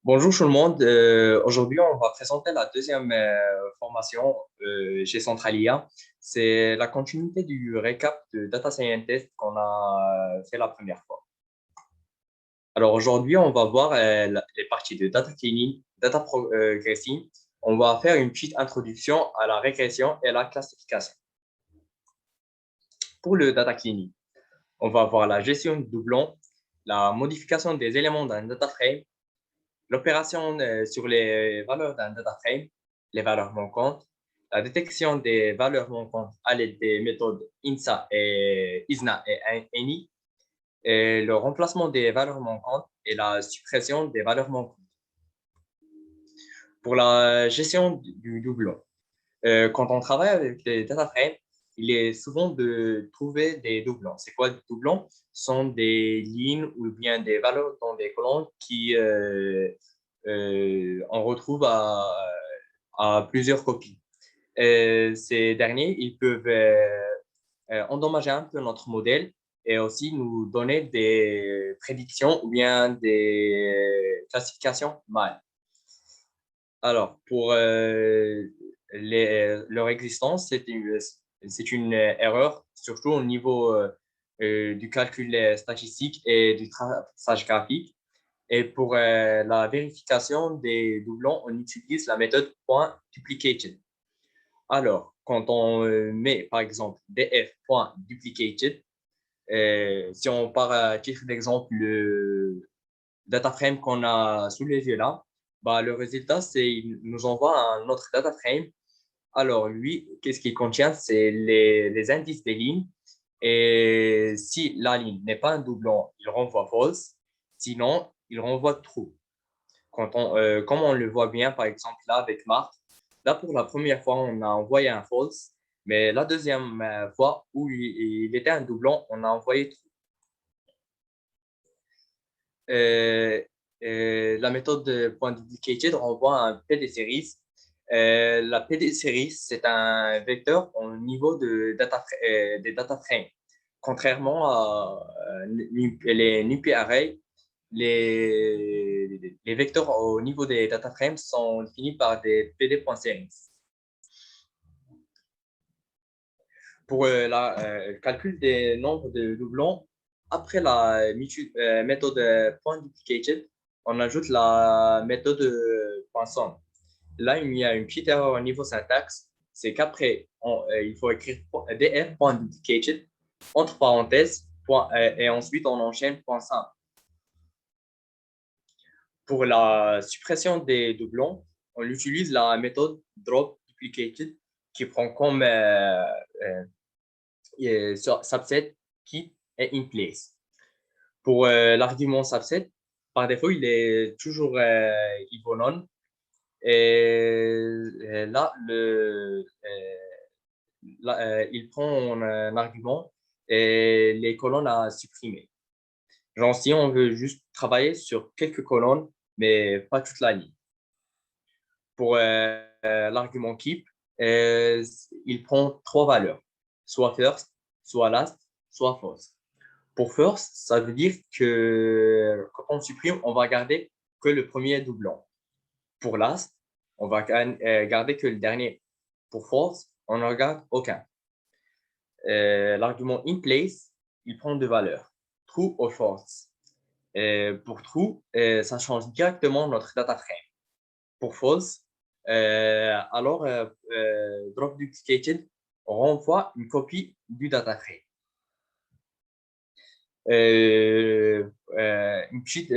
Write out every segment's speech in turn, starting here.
Bonjour tout le monde. Aujourd'hui, on va présenter la deuxième formation chez Centralia. C'est la continuité du récap de Data Scientist qu'on a fait la première fois. Alors aujourd'hui, on va voir les parties de Data Cleaning, Data Progressing. On va faire une petite introduction à la régression et la classification. Pour le Data Cleaning, on va voir la gestion de doublons, la modification des éléments d'un data frame, l'opération sur les valeurs d'un data frame, les valeurs manquantes, la détection des valeurs manquantes à l'aide des méthodes INSA et ISNA et ENI, et le remplacement des valeurs manquantes et la suppression des valeurs manquantes. Pour la gestion du doublon, quand on travaille avec les data frames, il est souvent de trouver des doublons. C'est quoi des doublons? Ce sont des lignes ou bien des valeurs dans des colonnes qui on retrouve à plusieurs copies. Ces derniers, ils peuvent endommager un peu notre modèle et aussi nous donner des prédictions ou bien des classifications mal. Alors, pour leur existence, c'est une erreur, surtout au niveau du calcul statistique et du traçage graphique. Et pour la vérification des doublons, on utilise la méthode point duplicated. Alors, quand on met par exemple df.duplicated, si on part à titre d'exemple le data frame qu'on a sous les yeux là, bah, le résultat, c'est il nous envoie un autre data frame. Alors, lui, qu'est-ce qu'il contient? C'est les indices des lignes. Et si la ligne n'est pas un doublon, il renvoie false. Sinon, il renvoie true. Comme on le voit bien, par exemple, là, avec Marc, là, pour la première fois, on a envoyé un false, mais la deuxième fois où il était un doublon, on a envoyé true. Euh, la méthode de point duplicated renvoie à un PD series. La PD series, c'est un vecteur au niveau des data frames. Contrairement à les NumPy arrays, les vecteurs au niveau des data frames sont définis par des PD.series. Pour le calcul des nombres de doublons, après la méthode point duplicated, on ajoute la méthode point sum. Là, il y a une petite erreur au niveau syntaxe, c'est qu'après, il faut écrire df.duplicated entre parenthèses et ensuite on enchaîne point sum. Pour la suppression des doublons, on utilise la méthode drop duplicated qui prend comme subset keep et in place. Pour l'argument subset, par défaut, il est toujours equal none. Et là, il prend un argument et les colonnes à supprimer. Genre, si on veut juste travailler sur quelques colonnes, mais pas toute la ligne. Pour l'argument keep, il prend trois valeurs, soit first, soit last, soit false. Pour first, ça veut dire que quand on supprime, on va garder que le premier doublon. Pour last, on va garder que le dernier. Pour false, on ne regarde aucun. L'argument in place, il prend deux valeurs, true ou false. Pour true, ça change directement notre data frame. Pour false, drop duplicated renvoie une copie du data frame. Une petite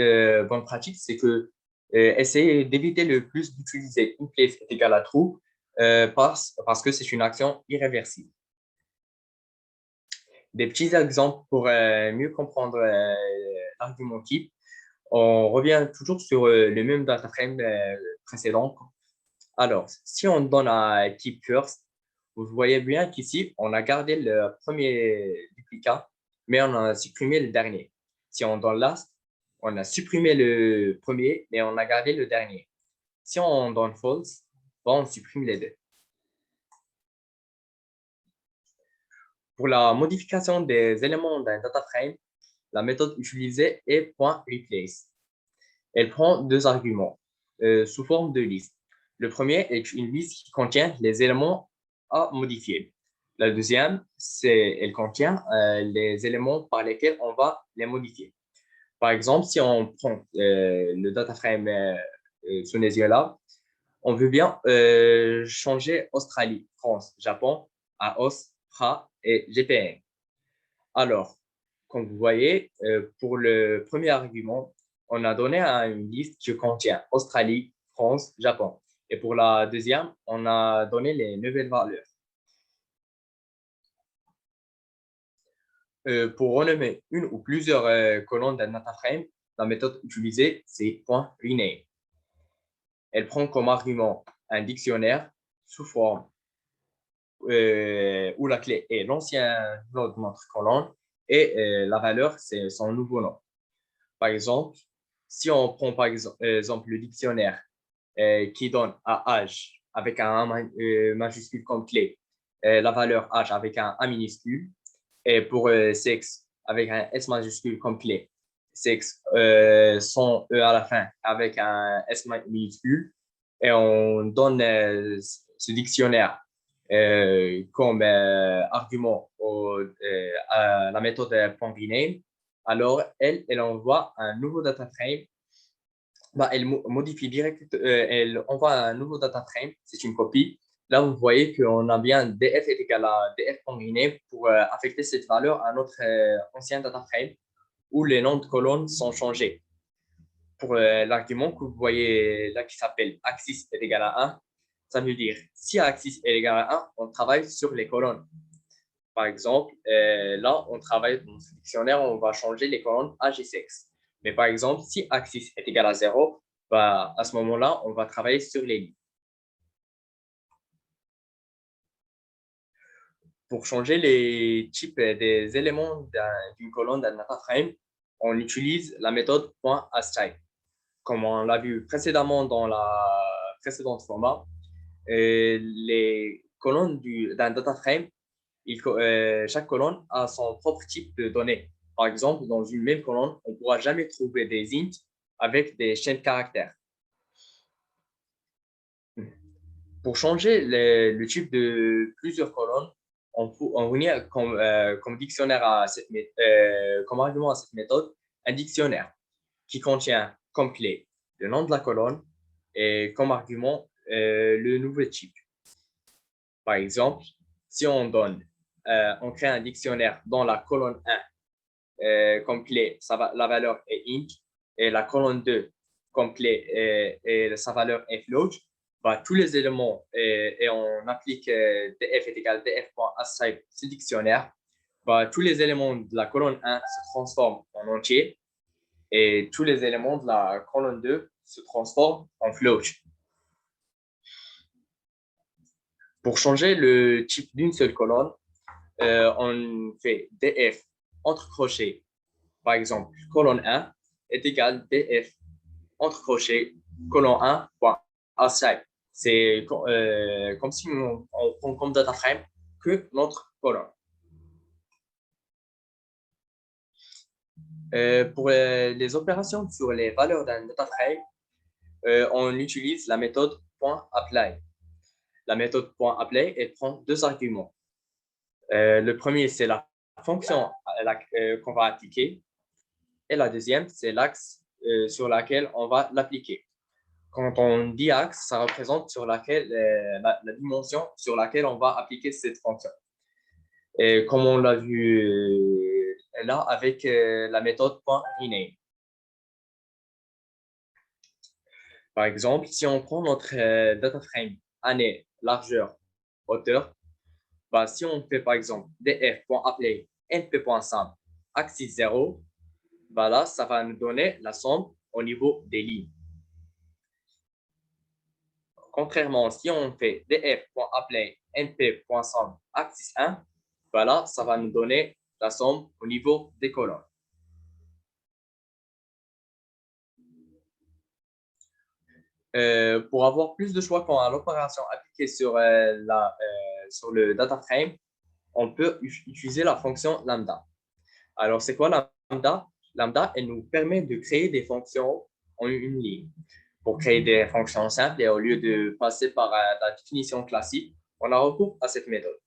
bonne pratique, c'est que essayer d'éviter le plus d'utiliser in place est égal à true parce que c'est une action irréversible. Des petits exemples pour mieux comprendre l'argument type. On revient toujours sur le même data frame précédent. Alors, si on donne à type first, vous voyez bien qu'ici, on a gardé le premier duplicat, mais on a supprimé le dernier. Si on donne last, on a supprimé le premier, mais on a gardé le dernier. Si on donne false, bon, on supprime les deux. Pour la modification des éléments d'un data frame, la méthode utilisée est .replace. Elle prend deux arguments sous forme de liste. Le premier est une liste qui contient les éléments à modifier. La deuxième, elle contient les éléments par lesquels on va les modifier. Par exemple, si on prend le data frame sous les yeux là, on veut bien changer Australie, France, Japon à Aus, Fra et GPN. Alors, comme vous voyez, pour le premier argument, on a donné une liste qui contient Australie, France, Japon. Et pour la deuxième, on a donné les nouvelles valeurs. Pour renommer une ou plusieurs colonnes d'un data frame, la méthode utilisée, c'est .rename. Elle prend comme argument un dictionnaire sous forme où la clé est l'ancien nom de notre colonne et la valeur, c'est son nouveau nom. Par exemple, si on prend par exemple le dictionnaire qui donne à âge avec un A majuscule comme clé, la valeur âge avec un A minuscule, et pour sexe avec un S majuscule comme clé, sexe sans E à la fin avec un S minuscule, et on donne ce dictionnaire comme argument à la méthode .rename, alors elle envoie un nouveau data frame. Elle modifie direct, elle envoie un nouveau data frame, c'est une copie. Là, vous voyez qu'on a bien df est égal à df.rename pour affecter cette valeur à notre ancien data frame où les noms de colonnes sont changés. Pour l'argument que vous voyez là qui s'appelle axis est égal à 1, ça veut dire si axis est égal à 1, on travaille sur les colonnes. Par exemple, là, on travaille dans ce dictionnaire, on va changer les colonnes âge et sexe. Mais par exemple, si axis est égal à 0, bah, à ce moment-là, on va travailler sur les lignes. Pour changer les types des éléments d'une colonne d'un data frame, on utilise la méthode .assign. Comme on l'a vu précédemment dans la précédente format, les colonnes d'un data frame, chaque colonne a son propre type de données. Par exemple, dans une même colonne, on ne pourra jamais trouver des ints avec des chaînes de caractères. Pour changer le type de plusieurs colonnes, on réunit comme dictionnaire comme argument à cette méthode un dictionnaire qui contient comme clé le nom de la colonne et comme argument le nouveau type. Par exemple, si on on crée un dictionnaire dans la colonne 1 comme clé, la valeur est int, et la colonne 2 comme clé et sa valeur est float, bah, tous les éléments, et on applique df est égal à df.assign ce dictionnaire, bah, tous les éléments de la colonne 1 se transforment en entier et tous les éléments de la colonne 2 se transforment en float. Pour changer le type d'une seule colonne, on fait df entre crochets. Par exemple, colonne 1 est égal df entre crochets colonne 1.assign. C'est comme si on prend comme data frame que notre colonne. Pour les opérations sur les valeurs d'un data frame, on utilise la méthode .apply. La méthode .apply, elle prend deux arguments. Le premier, c'est la fonction qu'on va appliquer. Et la deuxième, c'est l'axe sur lequel on va l'appliquer. Quand on dit axe, ça représente sur laquelle, la dimension sur laquelle on va appliquer cette fonction. Et comme on l'a vu là avec la méthode .rename. Par exemple, si on prend notre data frame année, largeur, hauteur, bah, si on fait par exemple df.apply np.sum axis 0, bah là, ça va nous donner la somme au niveau des lignes. Contrairement, si on fait df.apply np.sum axis 1, voilà, ça va nous donner la somme au niveau des colonnes. Pour avoir plus de choix quand l'opération appliquée sur le data frame, on peut utiliser la fonction lambda. Alors, c'est quoi lambda, elle nous permet de créer des fonctions en une ligne. Pour créer des fonctions simples et au lieu de passer par la définition classique, on a recours à cette méthode.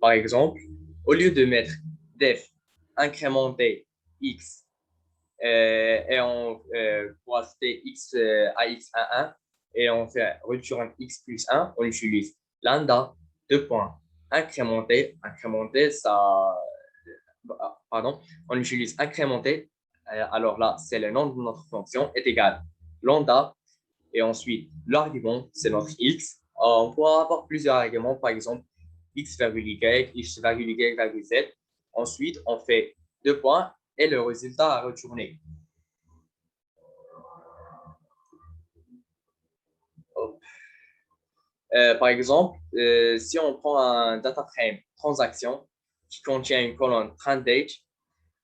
Par exemple, au lieu de mettre def incrémenté x et on pour ajouter x à x à 1 et on fait rupture en x plus 1, on utilise lambda, deux points, incrémenté, ça, pardon, on utilise incrémenté, alors là, c'est le nom de notre fonction, est égal lambda, et ensuite l'argument, c'est notre x. On pourra avoir plusieurs arguments, par exemple, x virgule y, x virgule y virgule z. Ensuite, on fait deux points et le résultat à retourner. Par exemple, si on prend un data frame transaction qui contient une colonne trend date,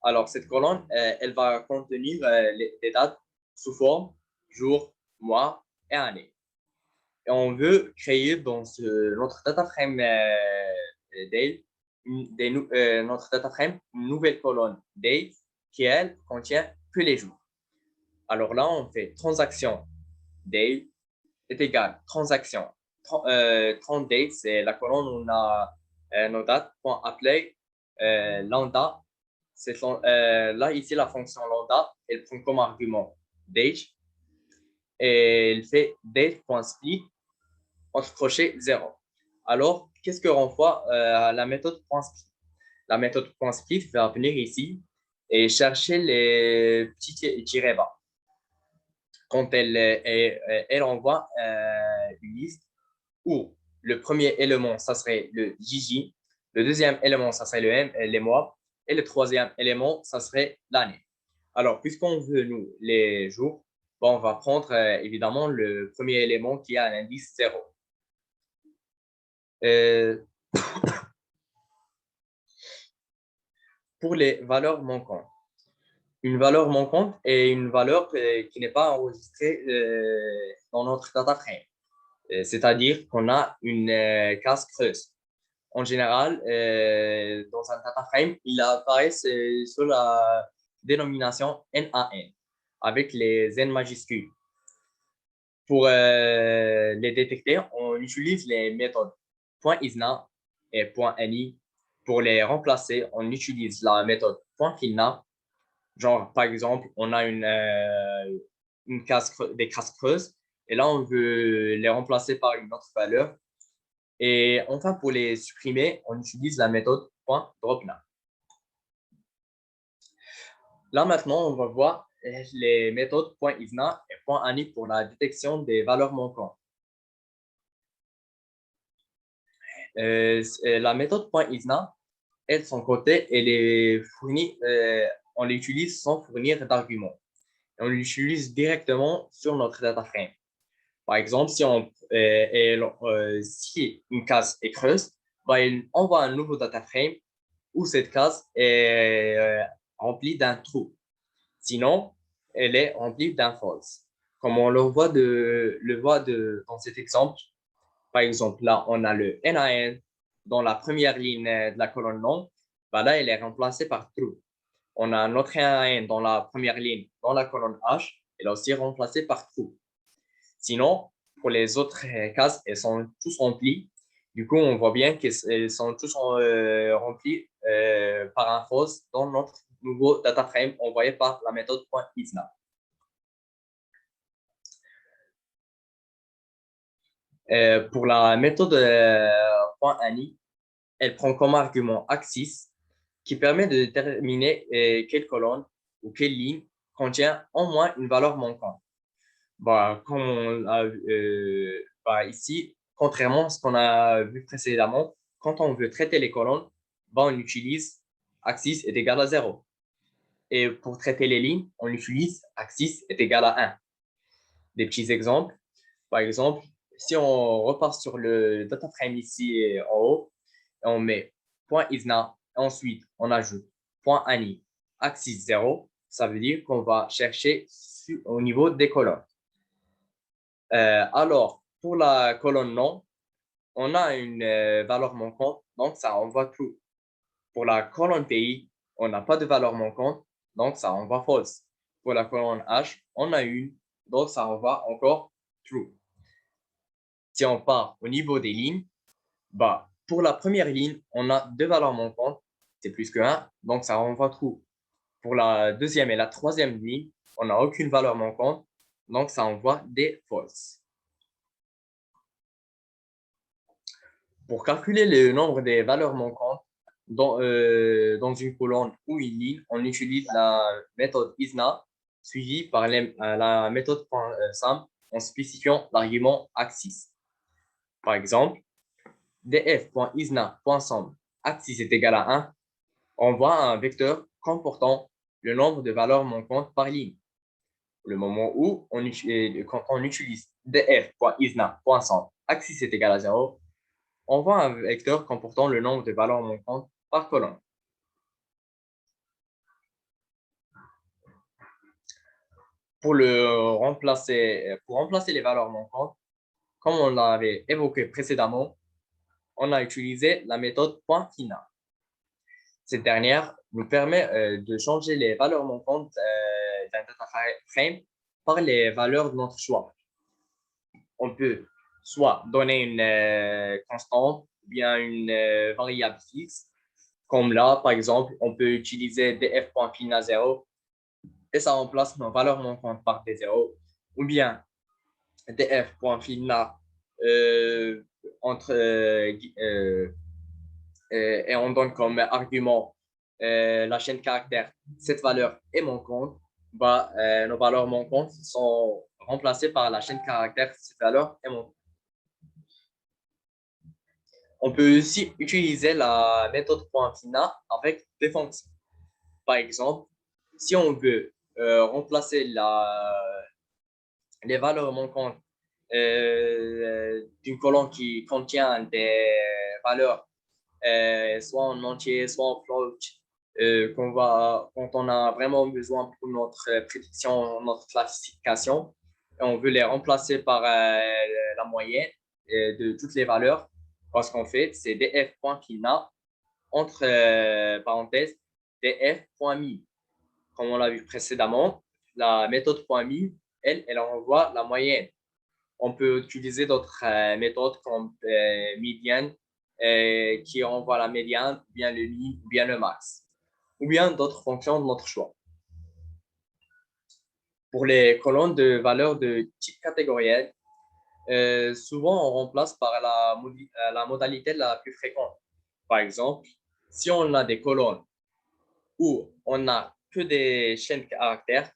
alors cette colonne, elle va contenir les dates sous forme jour, mois et année. Et on veut créer dans notre data frame notre data frame une nouvelle colonne date qui, elle, contient que les jours. Alors là, on fait transaction date est égal transaction 30 dates, c'est la colonne où on a nos dates, point appelé lambda. Là, ici, la fonction lambda, elle prend comme argument date et elle fait date.split entre crochet 0. Alors, qu'est-ce que renvoie la méthode .split? La méthode .split va venir ici et chercher les petits tirets bas. Quand elle envoie une liste où le premier élément, ça serait le JJ, le deuxième élément, ça serait le M, les mois, et le troisième élément, ça serait l'année. Alors, puisqu'on veut, nous, les jours, bon, on va prendre évidemment le premier élément qui a un indice 0. Pour les valeurs manquantes. Une valeur manquante est une valeur qui n'est pas enregistrée dans notre data frame. C'est-à-dire qu'on a une case creuse. En général, dans un data frame, il apparaît sur la dénomination NaN avec les N majuscules. Pour les détecter, on utilise les méthodes .isna et .ni. Pour les remplacer, on utilise la méthode .filna. Genre, par exemple, on a des cases creuses et là, on veut les remplacer par une autre valeur. Et enfin, pour les supprimer, on utilise la méthode .dropna. Là, maintenant, on va voir les méthodes .isna et .ani pour la détection des valeurs manquantes. La méthode .isna, elle, de son côté, elle est fournie, on l'utilise sans fournir d'arguments. On l'utilise directement sur notre data frame. Par exemple, si une case est creuse, on envoie un nouveau data frame où cette case est remplie d'un true. Sinon, elle est remplie d'un false. Comme on le voit dans cet exemple, par exemple, là, on a le NaN dans la première ligne de la colonne non, là, elle est remplacée par true. On a un autre NaN dans la première ligne dans la colonne H, elle est aussi remplacée par true. Sinon, pour les autres cases, elles sont tous remplies. Du coup, on voit bien qu'elles sont tous remplies par un false dans notre nouveau data frame envoyé par la méthode .isna. Pour la méthode .ani, elle prend comme argument axis qui permet de déterminer quelle colonne ou quelle ligne contient au moins une valeur manquante. Comme on a ici, contrairement à ce qu'on a vu précédemment, quand on veut traiter les colonnes, on utilise axis est égal à 0. Et pour traiter les lignes, on utilise axis est égal à 1. Des petits exemples. Par exemple, si on repart sur le data frame ici en haut, on met .isna, ensuite on ajoute .ani, axis 0, ça veut dire qu'on va chercher au niveau des colonnes. Alors, pour la colonne non, on a une valeur manquante, donc ça envoie true. Pour la colonne pays, on n'a pas de valeur manquante, donc ça envoie false. Pour la colonne H, on a une, donc ça envoie encore true. Si on part au niveau des lignes, bah, pour la première ligne, on a deux valeurs manquantes, c'est plus que 1, donc ça renvoie true. Pour la deuxième et la troisième ligne, on n'a aucune valeur manquante, donc ça envoie des false. Pour calculer le nombre des valeurs manquantes dans une colonne ou une ligne, on utilise la méthode ISNA suivie par la méthode .sum en spécifiant l'argument axis. Par exemple, df.isna.sum axis est égal à 1, on voit un vecteur comportant le nombre de valeurs manquantes par ligne. Le moment où quand on utilise df.isna.sum axis est égal à 0, on voit un vecteur comportant le nombre de valeurs manquantes par colonne. Pour remplacer les valeurs manquantes, comme on l'avait évoqué précédemment, on a utilisé la méthode .fina. Cette dernière nous permet de changer les valeurs manquantes d'un data frame par les valeurs de notre choix. On peut soit donner une constante ou bien une variable fixe. Comme là, par exemple, on peut utiliser df.fina 0 et ça remplace nos valeurs manquantes par des 0. Ou bien df.fina et on donne comme argument la chaîne caractère, cette valeur est manquante, nos valeurs manquantes sont remplacées par la chaîne caractère, cette valeur est manquante. On peut aussi utiliser la méthode .fina avec des fonctions. Par exemple, si on veut remplacer les valeurs manquantes d'une colonne qui contient des valeurs soit en entier, soit en float, quand on a vraiment besoin pour notre prédiction, notre classification, et on veut les remplacer par la moyenne de toutes les valeurs. Parce qu'en fait, c'est df.fina entre parenthèses df.mi. Comme on l'a vu précédemment, la méthode .mi, elle envoie la moyenne. On peut utiliser d'autres méthodes comme median qui envoie la médiane, ou bien le min, ou bien le max, ou bien d'autres fonctions de notre choix. Pour les colonnes de valeurs de type catégoriel, souvent on remplace par la modalité la plus fréquente. Par exemple, si on a des colonnes où on n'a que des chaînes caractères,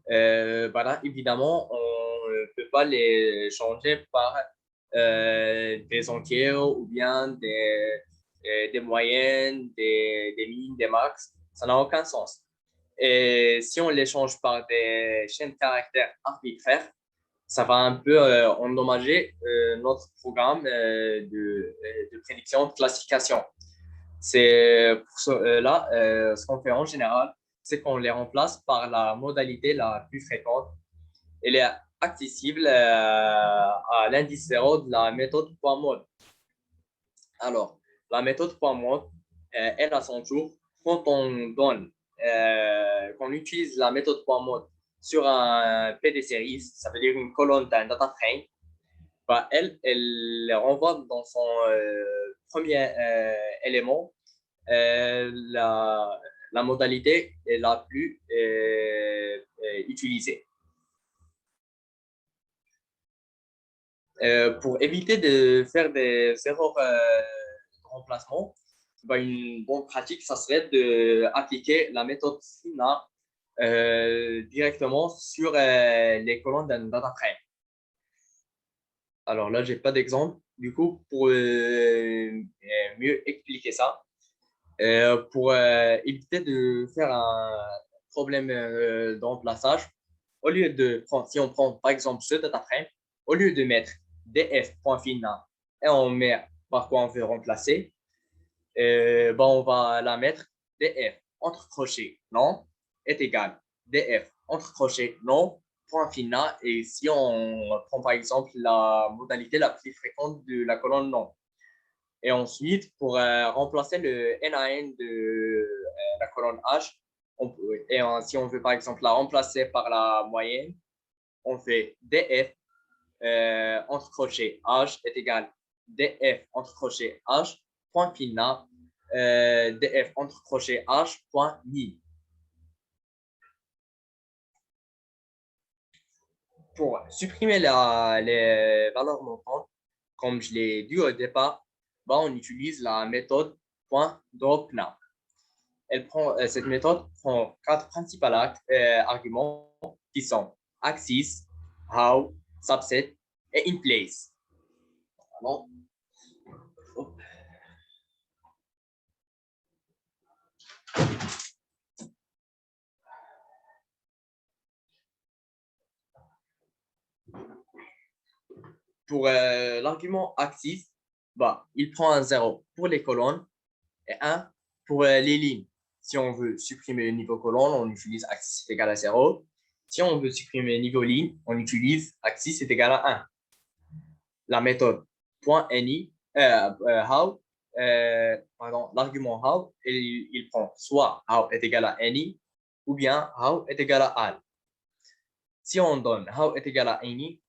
là, évidemment, on ne peut pas les changer par des entiers ou bien des moyennes, des mines, des max. Ça n'a aucun sens. Et si on les change par des chaînes caractères arbitraires, ça va un peu endommager notre programme de prédiction, de classification. C'est pour cela, ce qu'on fait en général, c'est qu'on les remplace par la modalité la plus fréquente. Elle est accessible à l'indice 0 de la méthode .mode. Alors, la méthode .mode, elle a son tour. Quand qu'on utilise la méthode .mode sur un PD series, ça veut dire une colonne d'un data frame, elle renvoie dans son premier élément la modalité la plus utilisée. Pour éviter de faire des erreurs de remplacement, une bonne pratique, ça serait d'appliquer la méthode FINA directement sur les colonnes d'un data frame. Alors là, je n'ai pas d'exemple. Du coup, pour mieux expliquer ça, pour éviter de faire un problème de remplaçage, au lieu de prendre, si on prend par exemple ce data frame, au lieu de mettre df.fina et on met par quoi on veut remplacer, on va la mettre df entre crochets non est égal df entre crochets non point fina. Et si on prend par exemple la modalité la plus fréquente de la colonne non, Et ensuite, pour remplacer le NaN de la colonne H, si on veut par exemple la remplacer par la moyenne, on fait df entre crochets H est égal df entre crochets H, point final, df entre crochets H, point ni. Pour supprimer les valeurs manquantes, comme je l'ai dit au départ, on utilise la méthode .dropNav. Cette méthode prend quatre principaux arguments qui sont axis, how, subset et in place. Alors, pour l'argument axis, il prend un 0 pour les colonnes et 1 pour les lignes. Si on veut supprimer le niveau colonne, on utilise axis est égal à 0. Si on veut supprimer le niveau ligne, on utilise axis est égal à 1. La méthode .ni, how, l'argument how, il prend soit how est égal à any ou bien how est égal à all. Si on donne how est égal à any,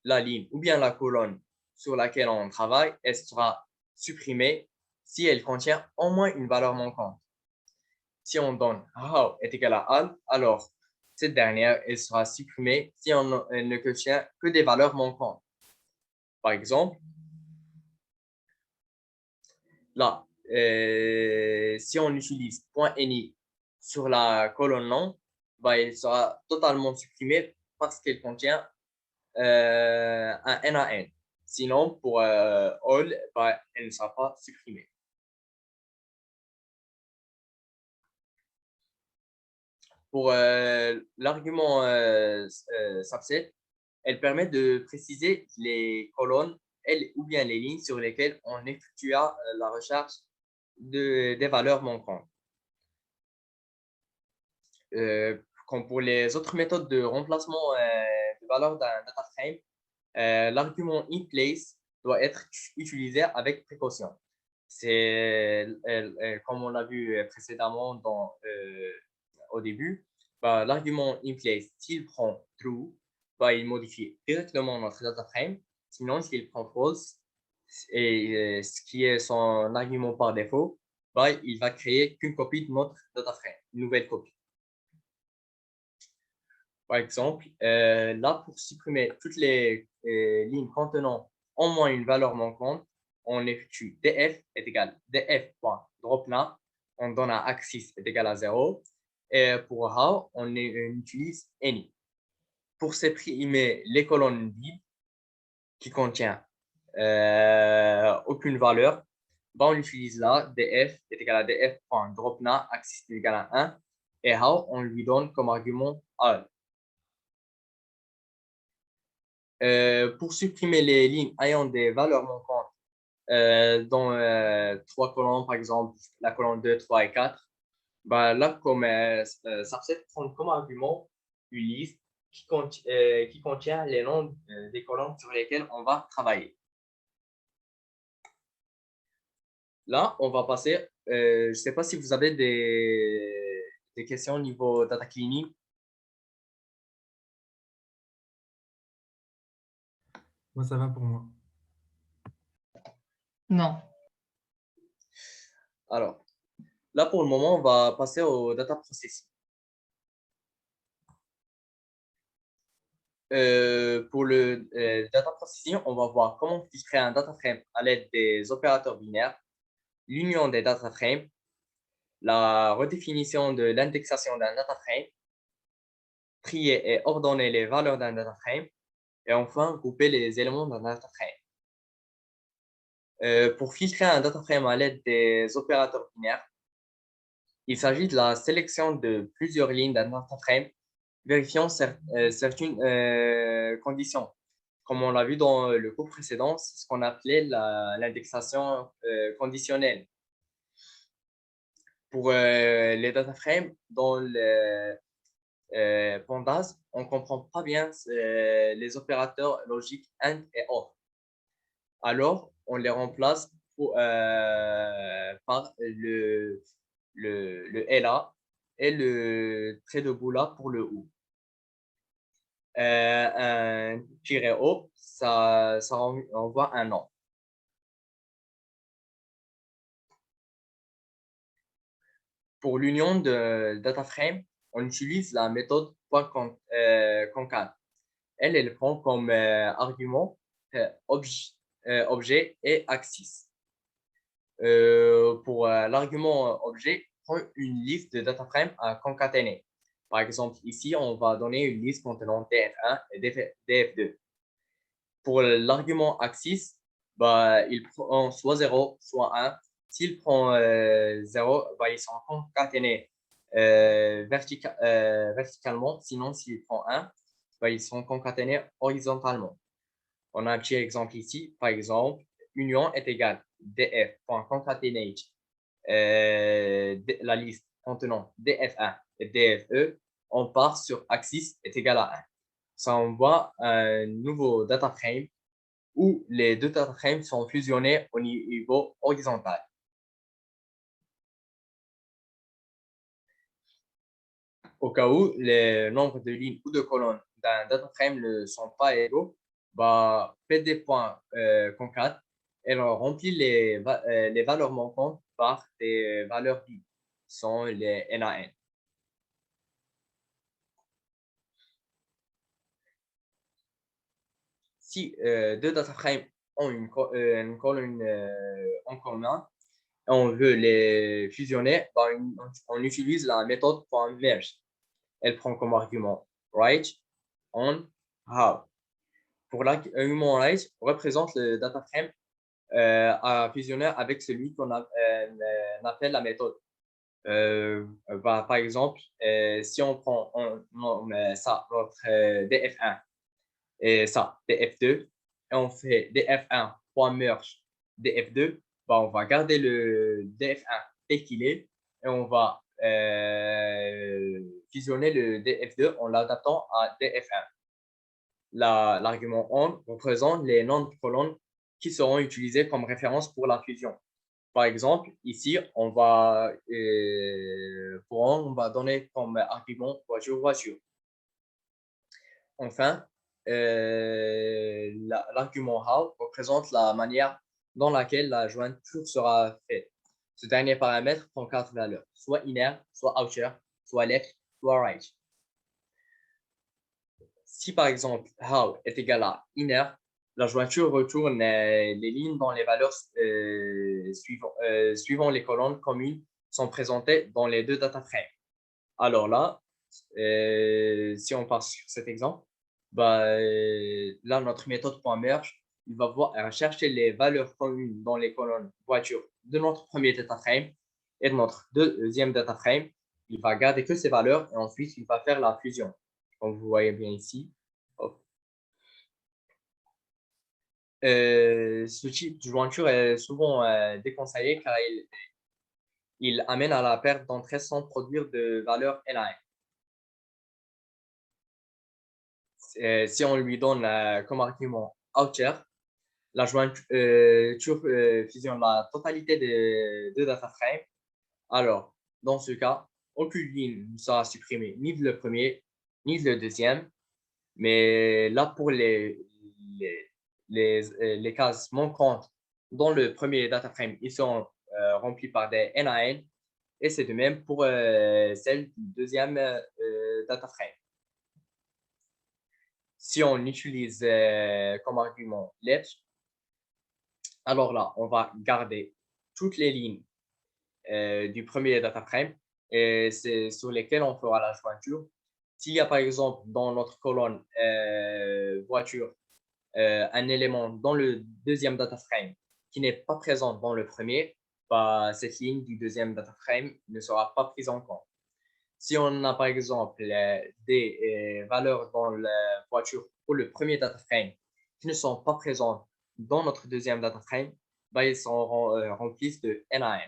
la ligne ou bien la colonne sur laquelle on travaille, elle sera supprimée si elle contient au moins une valeur manquante. Si on donne how est égal à all, alors cette dernière elle sera supprimée si elle ne contient que des valeurs manquantes. Par exemple, là, si on utilise .ni sur la colonne non, elle sera totalement supprimée parce qu'elle contient un NaN. Sinon, pour all, elle ne sera pas supprimée. Pour l'argument subset, elle permet de préciser les colonnes ou bien les lignes sur lesquelles on effectua la recherche des valeurs manquantes. Comme pour les autres méthodes de remplacement de valeurs d'un data frame, l'argument in place doit être utilisé avec précaution. C'est comme on l'a vu précédemment au début, l'argument in place, s'il prend true, il modifie directement notre data frame. Sinon, s'il prend false, et ce qui est son argument par défaut, il va créer qu'une copie de notre data frame, une nouvelle copie. Par exemple, là, pour supprimer toutes les lignes contenant au moins une valeur manquante, on effectue df est égal à df.dropNav, on donne un axis est égal à 0, et pour how, on utilise any. Pour supprimer les colonnes vides qui contiennent aucune valeur, on utilise là df est égal à df.dropNav, axis est égal à 1, et how, on lui donne comme argument all. Pour supprimer les lignes ayant des valeurs manquantes dans trois colonnes, par exemple la colonne 2, 3 et 4, là, comme subset prend comme argument une liste qui contient les noms des colonnes sur lesquelles on va travailler. Là, on va passer, je ne sais pas si vous avez des questions au niveau data cleaning. Moi, ça va pour moi. Non. Alors, là, pour le moment, on va passer au data processing. Pour le data processing, on va voir comment filtrer un data frame à l'aide des opérateurs binaires, l'union des data frames, la redéfinition de l'indexation d'un data frame, trier et ordonner les valeurs d'un data frame, et enfin grouper les éléments d'un data frame. Pour filtrer un data frame à l'aide des opérateurs binaires, il s'agit de la sélection de plusieurs lignes d'un data frame, vérifiant certaines conditions. Comme on l'a vu dans le cours précédent, c'est ce qu'on appelait l'indexation conditionnelle. Pour les data frames, dans le Pandas, on ne comprend pas bien les opérateurs logiques AND et OR. Alors, on les remplace par le LA et le trait de bout là pour le OU. Un tiret haut, ça envoie un nom. Pour l'union de data frame, on utilise la méthode .concat. Elle prend comme argument objet et axis. Pour l'argument objet, prend une liste de data frames à concaténer. Par exemple, ici, on va donner une liste contenant DF1 et DF2. Pour l'argument axis, bah, il prend soit 0, soit 1. S'il prend 0, bah, ils sont concaténés verticalement. Sinon, s'il prend 1, bah, ils sont concaténés horizontalement. On a un petit exemple ici. Par exemple, union est égale df.concatenate la liste contenant df1 et dfe. On part sur axis est égal à 1. Ça envoie un nouveau data frame où les deux data frames sont fusionnés au niveau horizontal. Au cas où les nombres de lignes ou de colonnes d'un data frame ne sont pas égaux, bah, pd.concat, elle remplit les valeurs manquantes par des valeurs vides, sont les NaN. Si deux data frames ont une colonne en commun et on veut les fusionner, bah, on utilise la méthode .merge. Elle prend comme argument right, on, how. Pour l'argument right, représente le data frame à fusionner avec celui qu'on appelle la méthode. Bah, par exemple, si on prend ça, notre df1 et ça, df2, et on fait df1.merge df2, bah, on va garder le df1 tel qu'il est et on va fusionner le df2 en l'adaptant à df1. L'argument on représente les noms de colonnes qui seront utilisés comme référence pour la fusion. Par exemple, ici, on va donner comme argument voiture, voiture. Enfin, l'argument how représente la manière dans laquelle la jointure sera faite. Ce dernier paramètre prend 4 valeurs, soit inner, soit outer, soit left, soit right. Si par exemple how est égal à inner, la jointure retourne les lignes dans les valeurs suivant les colonnes communes sont présentées dans les deux data frames. Alors là, si on part sur cet exemple, bah, là, notre méthode .merge, il va chercher les valeurs communes dans les colonnes voiture de notre premier data frame et de notre deuxième data frame. Il va garder que ces valeurs et ensuite, il va faire la fusion. Comme vous voyez bien ici. Ce type de jointure est souvent déconseillé car il amène à la perte d'entrée sans produire de valeur NaN. Si on lui donne comme argument outer, la jointure fusionne la totalité des deux data frames. Alors, dans ce cas, aucune ligne ne sera supprimée, ni de le premier, ni de le deuxième. Mais là, pour les cases manquantes dans le premier data frame, ils sont remplis par des NaN. Et c'est de même pour celle du deuxième data frame. Si on utilise comme argument left, alors là, on va garder toutes les lignes du premier data frame et c'est sur lesquelles on fera la jointure. S'il y a par exemple dans notre colonne voiture un élément dans le deuxième data frame qui n'est pas présent dans le premier, bah, cette ligne du deuxième data frame ne sera pas prise en compte. Si on a par exemple des valeurs dans la voiture pour le premier data frame qui ne sont pas présentes dans notre deuxième data frame, bah, ils sont remplis de NaN.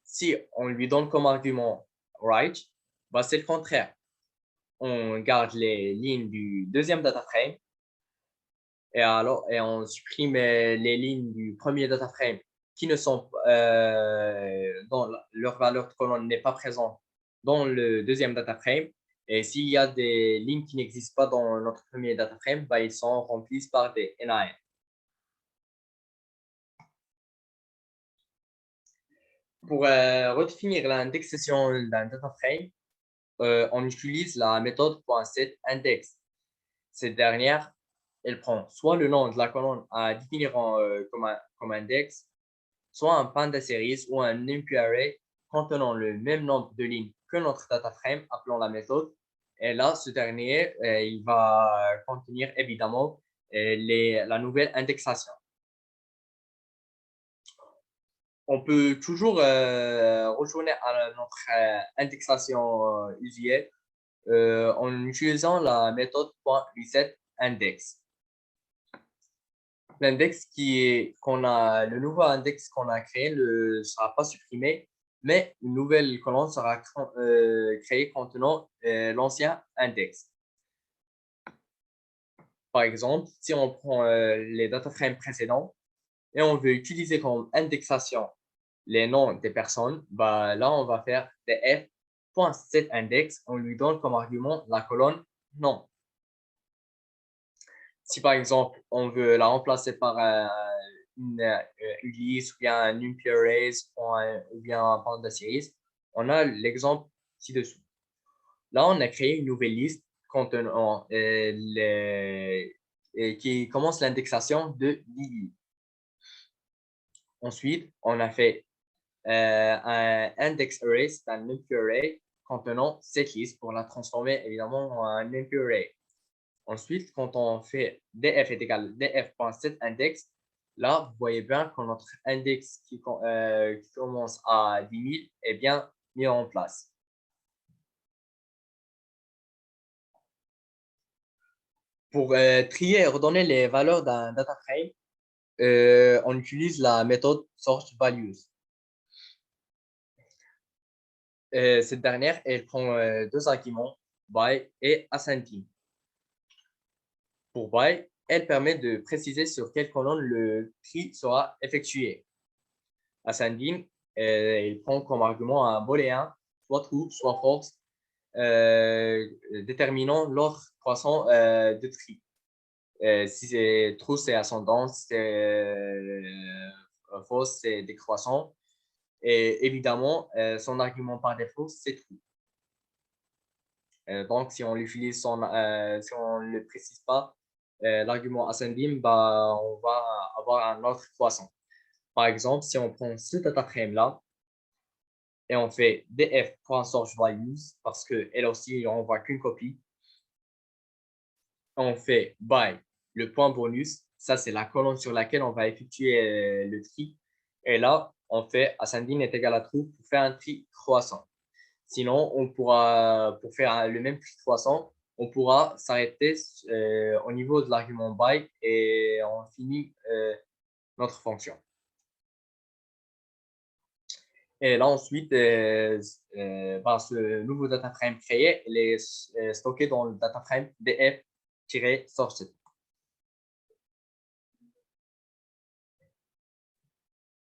Si on lui donne comme argument right, bah, c'est le contraire. On garde les lignes du deuxième data frame Et on supprime les lignes du premier data frame qui ne sont dont leur valeur de colonne n'est pas présente dans le deuxième data frame. Et s'il y a des lignes qui n'existent pas dans notre premier data frame, bah, ils sont remplis par des NaN. Pour redéfinir l'indexation d'un data frame, on utilise la méthode .setIndex. Cette dernière, elle prend soit le nom de la colonne à définir comme index, soit un panda series ou un NumPy array contenant le même nombre de lignes que notre data frame, appelons la méthode. Et là, ce dernier, il va contenir évidemment la nouvelle indexation. On peut toujours retourner à notre indexation usuelle en utilisant la méthode .resetIndex. L'index le nouveau index qu'on a créé ne sera pas supprimé, mais une nouvelle colonne sera créée contenant l'ancien index. Par exemple, si on prend les data frames précédents et on veut utiliser comme indexation les noms des personnes, bah là, on va faire df.setIndex. On lui donne comme argument la colonne nom. Si par exemple, on veut la remplacer par une liste ou bien un NumPy arrays ou bien un panda series, on a l'exemple ci-dessous. Là, on a créé une nouvelle liste contenant qui commence l'indexation de Lily. Ensuite, on a fait un index array, c'est un NumPy array contenant cette liste pour la transformer évidemment en un NumPy array. Ensuite, quand on fait df est égal à df.setIndex, là, vous voyez bien que notre index qui commence à 10 000 est bien mis en place. Pour trier et redonner les valeurs d'un data frame, on utilise la méthode sortValues. Cette dernière, elle prend deux arguments, by et ascending. Pour by, elle permet de préciser sur quelle colonne le tri sera effectué. Ascending, il prend comme argument un booléen, soit true, soit false, déterminant l'ordre croissant de tri. Si c'est true, c'est ascendant, si c'est false, c'est décroissant. Et évidemment, son argument par défaut, c'est true. Donc, si on l'utilise, si on ne le précise pas, l'argument ascending, bah, on va avoir un ordre croissant. Par exemple, si on prend ce data frame-là et on fait df.sortValues parce qu'elle aussi, on voit qu'une copie, on fait by le point bonus, ça c'est la colonne sur laquelle on va effectuer le tri. Et là, on fait ascending est égal à true pour faire un tri croissant. Sinon, on pourra, pour faire le même tri croissant, on pourra s'arrêter au niveau de l'argument by et on finit notre fonction. Et là, ensuite, ce nouveau data frame créé, il est stocké dans le data frame df-sorted.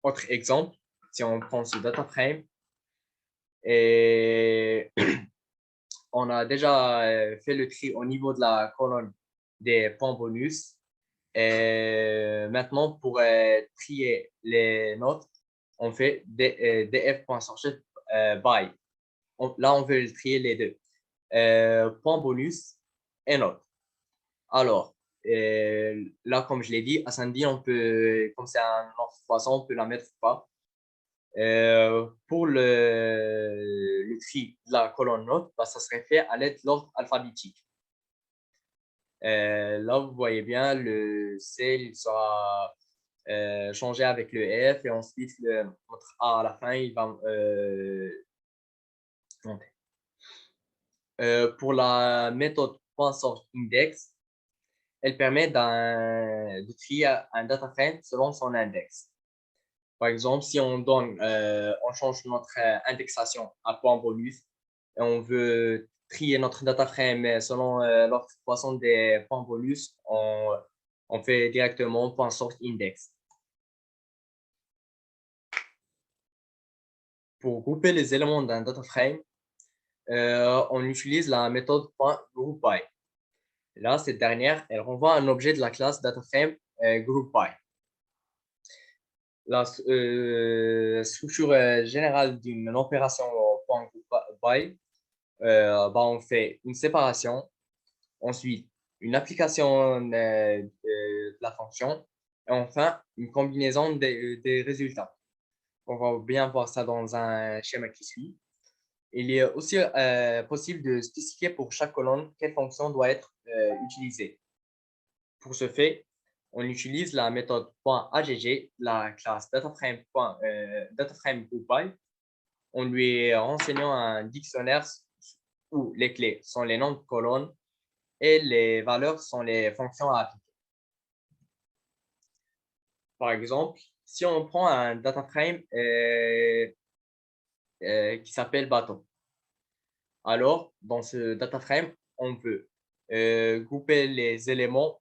Autre exemple, si on prend ce data frame et on a déjà fait le tri au niveau de la colonne des points bonus. Et maintenant, pour trier les notes, on fait df.sorted by. Là, on veut trier les deux. Point bonus et note. Alors, là, comme je l'ai dit, ascending, on peut, comme c'est un ordre croissant, on peut la mettre ou pas. Pour le tri de la colonne note, bah, ça serait fait à l'aide de l'ordre alphabétique. Là, vous voyez bien, le C il sera changé avec le F et ensuite notre A à la fin, il va monter. Pour la méthode .sortIndex, elle permet de trier un data frame selon son index. Par exemple, si on change notre indexation à point bonus et on veut trier notre data frame selon l'ordre croissant des points bonus, On fait directement point sort index. Pour grouper les éléments d'un data frame, on utilise la méthode .groupBy. Là, cette dernière, elle renvoie un objet de la classe DataFrame GroupBy. La structure générale d'une opération .groupBy, on fait une séparation, ensuite une application de la fonction, et enfin une combinaison des résultats. On va bien voir ça dans un schéma qui suit. Il est aussi possible de spécifier pour chaque colonne quelle fonction doit être utilisée. Pour ce fait, on utilise la méthode .agg, la classe DataFrame.groupBy, en lui renseignant un dictionnaire où les clés sont les noms de colonnes et les valeurs sont les fonctions à appliquer. Par exemple, si on prend un DataFrame qui s'appelle bateau, alors dans ce DataFrame, on peut grouper les éléments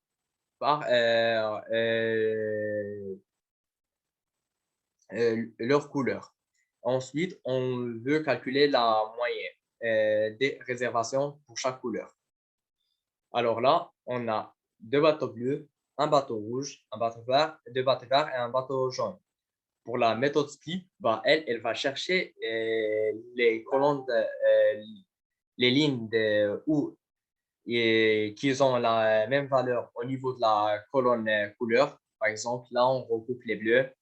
par leur couleur. Ensuite, on veut calculer la moyenne des réservations pour chaque couleur. Alors là, on a deux bateaux bleus, un bateau rouge, un bateau vert, deux bateaux verts et un bateau jaune. Pour la méthode split, elle va chercher les colonnes, les lignes qui ont la même valeur au niveau de la colonne couleur. Par exemple, là, on regroupe les bleus,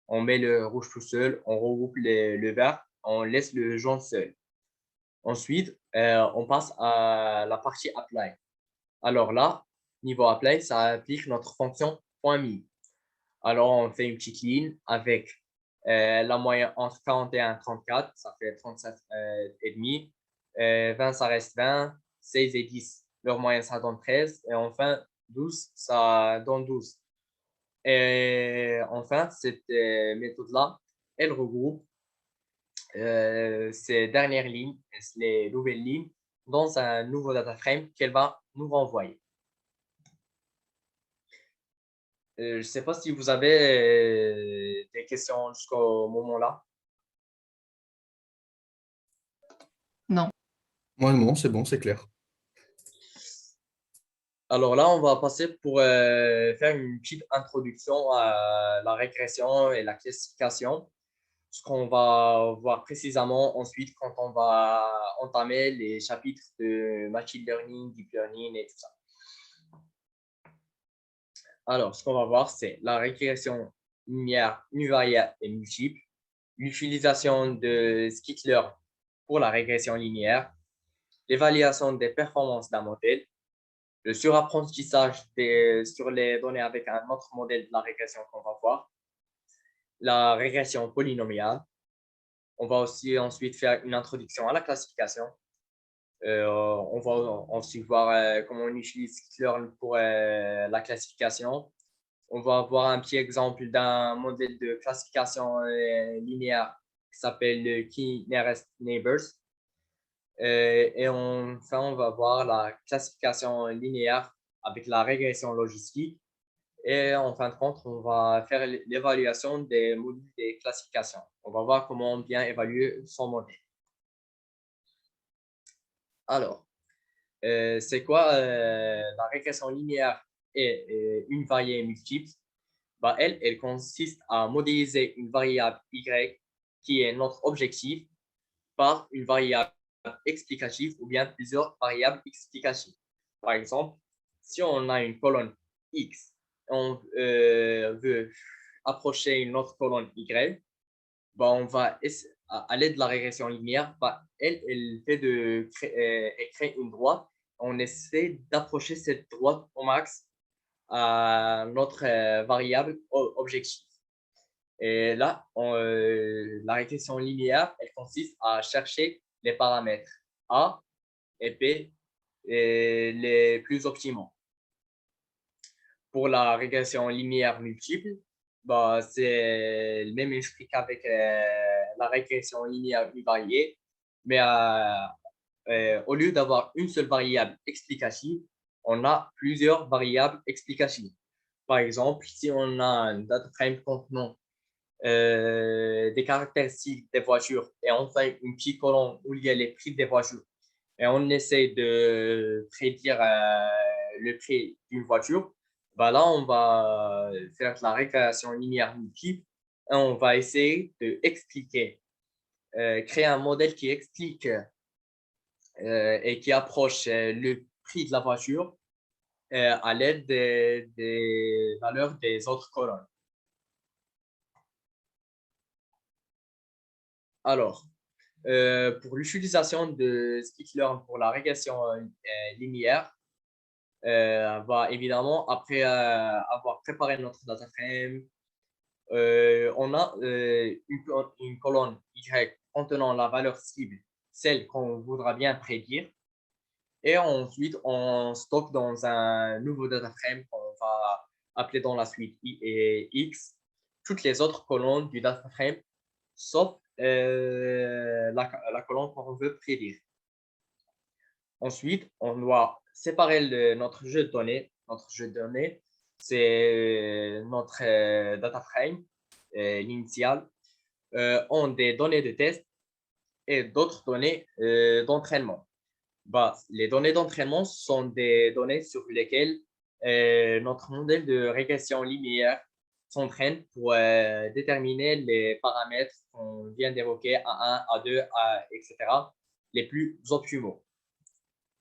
on met le rouge tout seul, on regroupe le vert, on laisse le jaune seul. Ensuite, on passe à la partie apply. Alors là, niveau apply, ça applique notre fonction .min. Alors, on fait une petite ligne avec la moyenne entre 41 et 34, ça fait 37 et demi. 20, ça reste 20. 16 et 10, leur moyenne, ça donne 13. Et enfin, 12, ça donne 12. Et enfin, cette méthode-là, elle regroupe ces dernières lignes, les nouvelles lignes, dans un nouveau data frame qu'elle va nous renvoyer. Je ne sais pas si vous avez des questions jusqu'au moment-là. Non. Moi, non, c'est bon, c'est clair. Alors là, on va passer pour faire une petite introduction à la régression et la classification, ce qu'on va voir précisément ensuite quand on va entamer les chapitres de machine learning, deep learning et tout ça. Alors, ce qu'on va voir, c'est la régression linéaire univariate et multiple, l'utilisation de Skitler pour la régression linéaire, l'évaluation des performances d'un modèle, le surapprentissage sur les données avec un autre modèle de la régression qu'on va voir, la régression polynomiale. On va aussi ensuite faire une introduction à la classification. On va ensuite voir comment on utilise Skitler pour la classification. On va voir un petit exemple d'un modèle de classification linéaire qui s'appelle le Key Nearest Neighbors. Et enfin, on va voir la classification linéaire avec la régression logistique. Et en fin de compte, on va faire l'évaluation des modules de classification. On va voir comment bien évaluer son modèle. Alors, c'est quoi la régression linéaire et une variée multiple? Elle consiste à modéliser une variable y qui est notre objectif par une variable explicative ou bien plusieurs variables explicatives. Par exemple, si on a une colonne x, on veut approcher une autre colonne y, on va à l'aide de la régression linéaire, elle fait elle crée une droite. On essaie d'approcher cette droite au max à notre variable objectif. Et là, la régression linéaire, elle consiste à chercher les paramètres A et B et les plus optimaux. Pour la régression linéaire multiple, c'est le même esprit qu'avec la régression linéaire univariée, mais au lieu d'avoir une seule variable explicative, on a plusieurs variables explicatives. Par exemple, si on a un data frame contenant des caractéristiques des voitures et on fait une petite colonne où il y a les prix des voitures et on essaie de prédire le prix d'une voiture, bah là, on va faire de la régression linéaire multiple et on va essayer d'expliquer, créer un modèle qui explique et qui approche le prix de la voiture à l'aide des valeurs des autres colonnes. Alors, pour l'utilisation de skitlearn pour la régression linéaire, bah, évidemment, après avoir préparé notre data frame, on a une colonne Y contenant la valeur cible, celle qu'on voudra bien prédire. Et ensuite, on stocke dans un nouveau data frame qu'on va appeler dans la suite I et X toutes les autres colonnes du data frame, sauf la colonne qu'on veut prédire. Ensuite, on doit séparer notre jeu de données. Notre jeu de données, c'est notre data frame, l'initial, ont des données de test et d'autres données d'entraînement. Bah, les données d'entraînement sont des données sur lesquelles notre modèle de régression linéaire s'entraîne pour déterminer les paramètres qu'on vient d'évoquer, A1, A2, etc., les plus optimaux.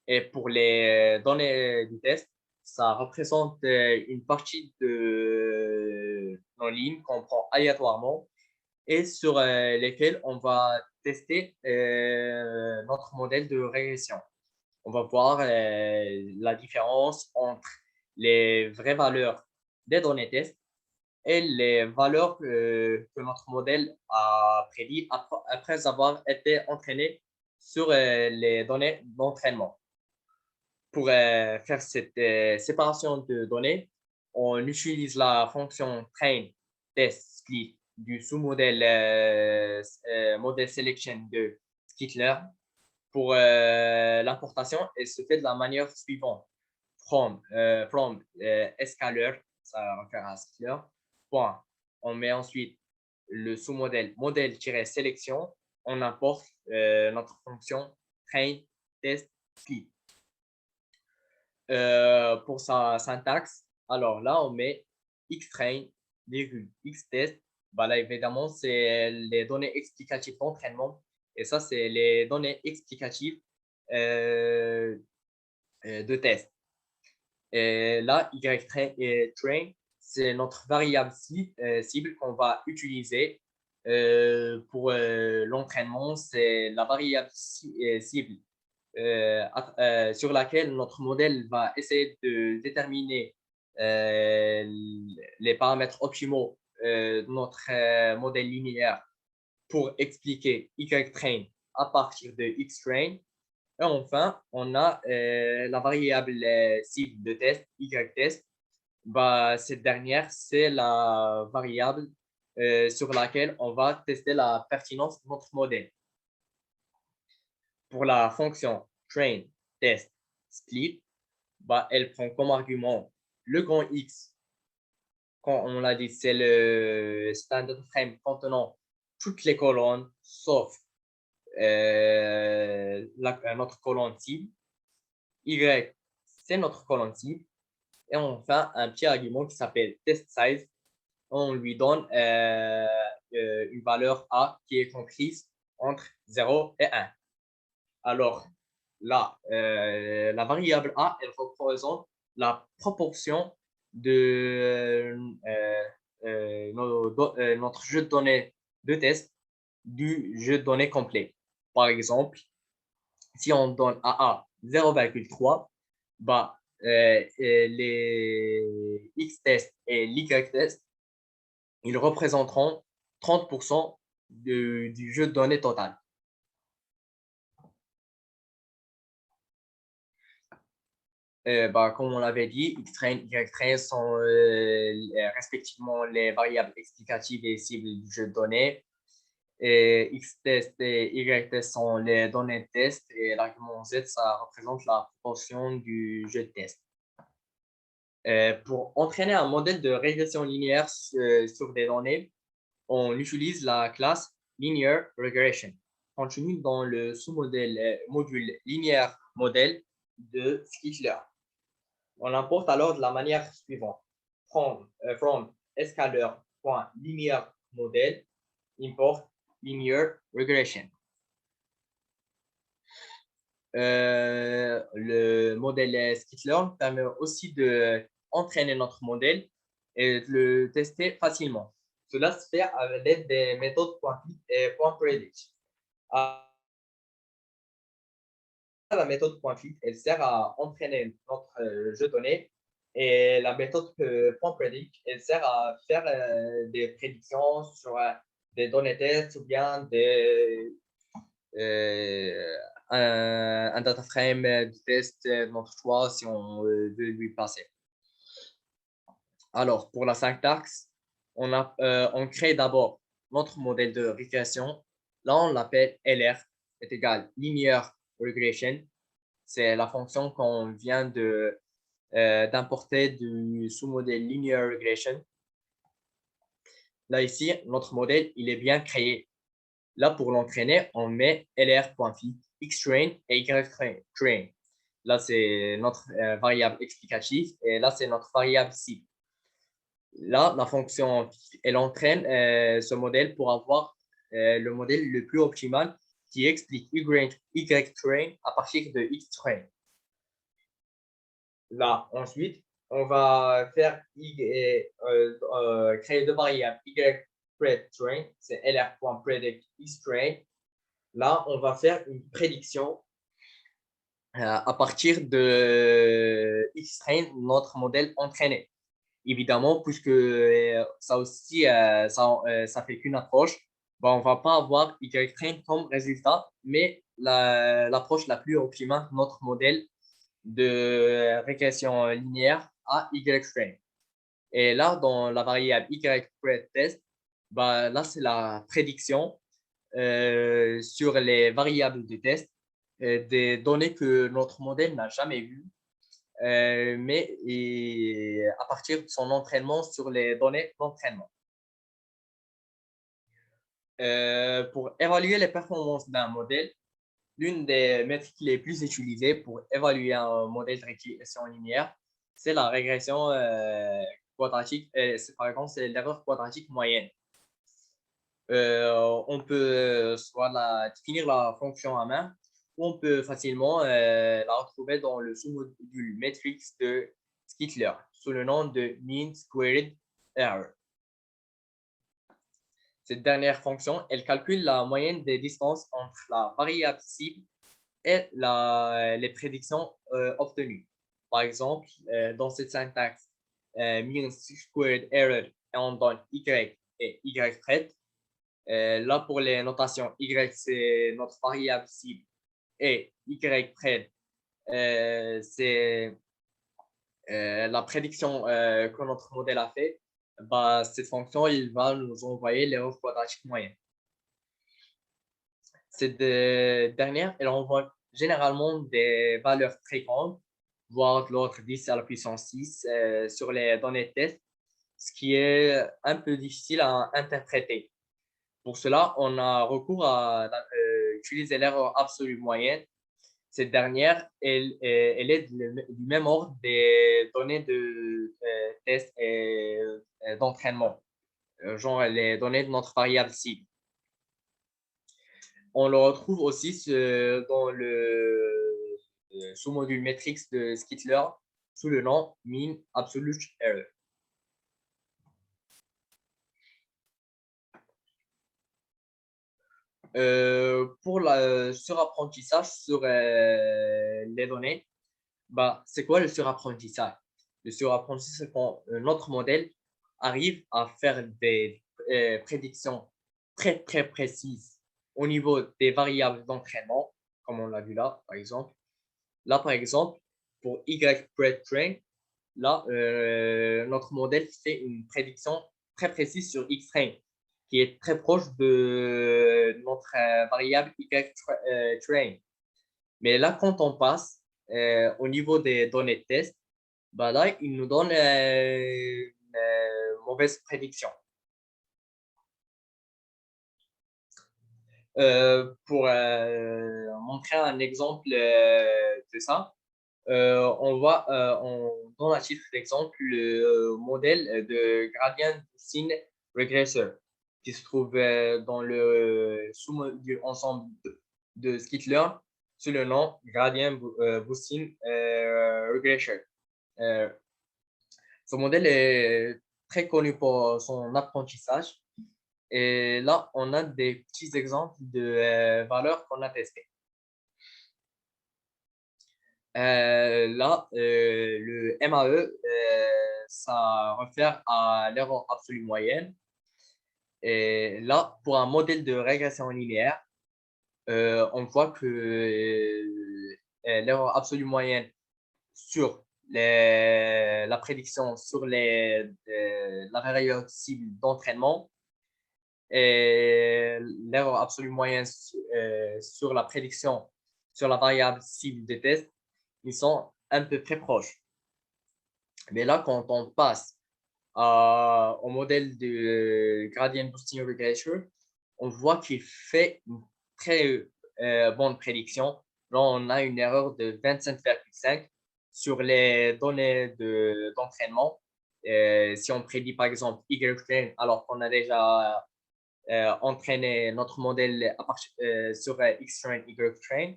Et pour les données du test, ça représente une partie de nos lignes qu'on prend aléatoirement et sur lesquelles on va tester notre modèle de régression. On va voir la différence entre les vraies valeurs des données test et les valeurs que notre modèle a prédit après avoir été entraîné sur les données d'entraînement. Pour faire cette séparation de données, on utilise la fonction train test split du sous-modèle model selection de Skitlearn. Pour l'importation, elle se fait de la manière suivante. From scalar, ça réfère à Skitlearn, point. On met ensuite le sous-modèle modèle-sélection. On importe notre fonction train test split. Pour sa syntaxe, alors là, on met xtrain, xtest. Bah là, évidemment, c'est les données explicatives d'entraînement. Et ça, c'est les données explicatives de test. Et là, ytrain, c'est notre variable cible qu'on va utiliser pour l'entraînement. C'est la variable cible sur laquelle notre modèle va essayer de déterminer les paramètres optimaux de notre modèle linéaire pour expliquer ytrain à partir de xtrain. Et enfin, on a la variable cible de test, ytest. Bah, cette dernière, c'est la variable sur laquelle on va tester la pertinence de notre modèle. Pour la fonction train test split, bah, elle prend comme argument le grand X. Quand on l'a dit, c'est le standard frame contenant toutes les colonnes sauf notre colonne cible. Y, c'est notre colonne cible. Et enfin, un petit argument qui s'appelle test size. On lui donne une valeur A qui est comprise entre 0 et 1. Alors, là, la variable A, elle représente la proportion de notre jeu de données de test du jeu de données complet. Par exemple, si on donne à A 0,3, bah, les X-tests et l'Y-test, ils représenteront 30% du jeu de données total. Bah, comme on l'avait dit, X-train et Y-train sont respectivement les variables explicatives et cibles du jeu de données. Et X-test et Y-test sont les données de test et l'argument Z, ça représente la proportion du jeu de test. Pour entraîner un modèle de régression linéaire sur des données, on utilise la classe Linear Regression, contenue dans le sous-modèle module linéaire modèle de Skittler. On l'importe alors de la manière suivante. From scalar.linear model import linear regression. Le modèle Skittler permet aussi d'entraîner notre modèle et de le tester facilement. Cela se fait avec l'aide des méthodes quantiques et point-predict. La méthode point-fit, elle sert à entraîner notre jeu de données et la méthode point-predict, elle sert à faire des prédictions sur des données test ou bien un data frame de test de notre choix si on veut lui passer. Alors, pour la syntaxe, on crée d'abord notre modèle de régression. Là, on l'appelle LR est égal linear regression. C'est la fonction qu'on vient d'importer du sous-modèle linear regression. Là, ici, notre modèle, il est bien créé. Là, pour l'entraîner, on met lr.fit, xtrain et ytrain. Là, c'est notre variable explicative et là, c'est notre variable cible. Là, la fonction, elle entraîne ce modèle pour avoir le modèle le plus optimal qui explique ytrain à partir de xtrain. Là, ensuite, on va faire créer deux variables yPredTrain, c'est lr.predict xtrain. Là, on va faire une prédiction à partir de xtrain, notre modèle entraîné. Évidemment, puisque ça aussi, ça fait qu'une approche, on ne va pas avoir ytrain comme résultat, mais l'approche la plus optimale de notre modèle de régression linéaire à ytrain. Et là, dans la variable yPredTest, là, c'est la prédiction sur les variables de test des données que notre modèle n'a jamais vues, mais à partir de son entraînement sur les données d'entraînement. Pour évaluer les performances d'un modèle, l'une des métriques les plus utilisées pour évaluer un modèle de régression linéaire, c'est la régression quadratique. Par exemple, c'est l'erreur quadratique moyenne. On peut soit définir la fonction à main ou on peut facilement la retrouver dans le sous-module matrix de Skittler sous le nom de mean squared error. Cette dernière fonction, elle calcule la moyenne des distances entre la variable cible et les prédictions obtenues. Par exemple, dans cette syntaxe, mean squared error, on donne y et ypred. Là, pour les notations, y, c'est notre variable cible et ypred, c'est la prédiction que notre modèle a fait. Cette fonction, il va nous envoyer l'erreur quadratique moyenne. Cette dernière, elle envoie généralement des valeurs très grandes, voire de l'ordre 10 à la puissance 6 sur les données de test, ce qui est un peu difficile à interpréter. Pour cela, on a recours à utiliser l'erreur absolue moyenne. Cette dernière, elle est du même ordre des données de test et d'entraînement, genre les données de notre variable cible. On le retrouve aussi dans le sous-module matrix de Skittler sous le nom mean absolute error. Pour le surapprentissage sur les données, c'est quoi le surapprentissage? Le surapprentissage, c'est quand notre modèle arrive à faire des prédictions très, très précises au niveau des variables d'entraînement, comme on l'a vu là, par exemple. Là, par exemple, pour yPredTrain, là, notre modèle fait une prédiction très précise sur xtrain, qui est très proche de notre variable ytrain. Mais là, quand on passe au niveau des données de test, Bah là, il nous donne une mauvaise prédiction. Pour montrer un exemple de ça, on donne à titre d'exemple le modèle de gradient Boosting Regressor qui se trouve dans le sous-module ensemble de Skitlearn sous le nom Gradient Boosting Regressor. Ce modèle est très connu pour son apprentissage. Et là, on a des petits exemples de valeurs qu'on a testées. Là, le MAE, ça réfère à l'erreur absolue moyenne. Et là, pour un modèle de régression linéaire, on voit que l'erreur absolue moyenne sur la prédiction sur la période cible d'entraînement et l'erreur absolue moyenne sur la prédiction sur la variable cible de test, ils sont un peu très proches. Mais là, quand on passe au modèle de gradient boosting regressor, on voit qu'il fait une très bonne prédiction. Là, on a une erreur de 25,5 sur les données d'entraînement. Si on prédit par exemple Y-train alors qu'on a déjà entraîné notre modèle sur X-train, Y-train,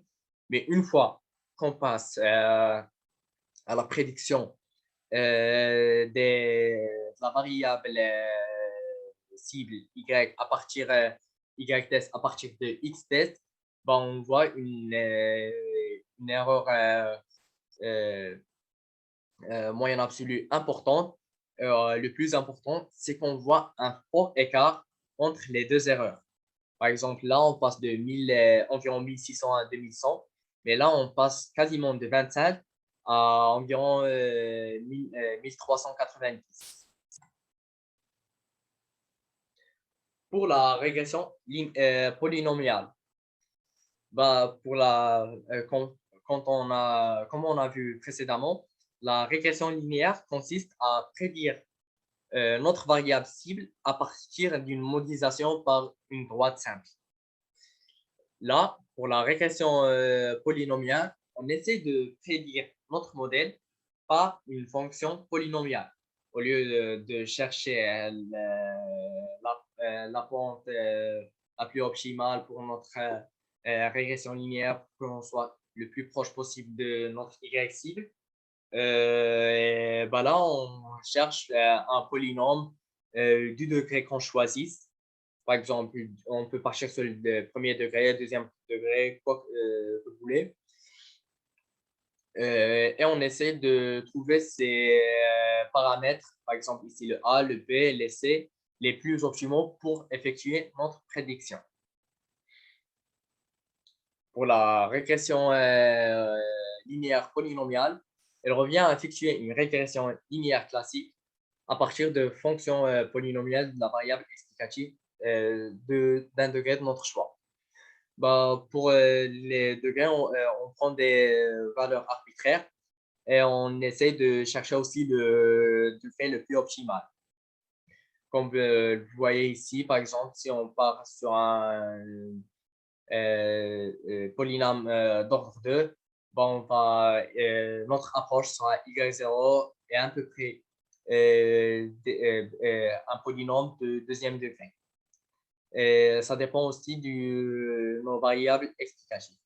mais une fois qu'on passe à la prédiction de la variable cible Y à partir Y test à partir de X test, ben, on voit une erreur moyenne absolue importante. Le plus important, c'est qu'on voit un fort écart entre les deux erreurs. Par exemple, là, on passe de environ 1600 à 2100, mais là, on passe quasiment de 25 à environ 1390. Pour la régression polynomiale, bah, comme on a vu précédemment, la régression linéaire consiste à prédire notre variable cible à partir d'une modélisation par une droite simple. Là, pour la régression polynomiale, on essaie de prédire notre modèle par une fonction polynomiale. Au lieu de chercher la pente la plus optimale pour notre régression linéaire pour que l'on soit le plus proche possible de notre Y cible, ben là, on cherche un polynôme du degré qu'on choisisse. Par exemple, on peut partir sur le premier degré, deuxième degré, quoi que vous voulez. Et on essaie de trouver ces paramètres, par exemple ici le A, le B, le C, les plus optimaux pour effectuer notre prédiction. Pour la régression linéaire polynomiale, elle revient à effectuer une régression linéaire classique à partir de fonctions polynomiales de la variable explicative d'un degré de notre choix. Bah, pour les degrés, on prend des valeurs arbitraires et on essaie de chercher aussi le degré le plus optimal. Comme vous voyez ici, par exemple, si on part sur un polynôme d'ordre 2, bon, notre approche sera y0 et à peu près un polynôme de deuxième degré. Et ça dépend aussi de nos variables explicatives.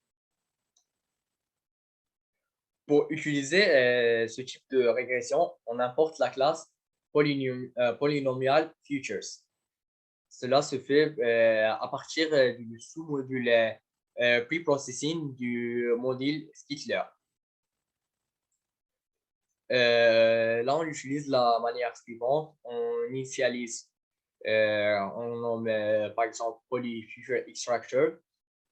Pour utiliser ce type de régression, on importe la classe polynomial features. Cela se fait à partir du sous-module preprocessing du module Skitlearn. Là, on utilise la manière suivante. On initialise, on nomme par exemple polyfeature extractor.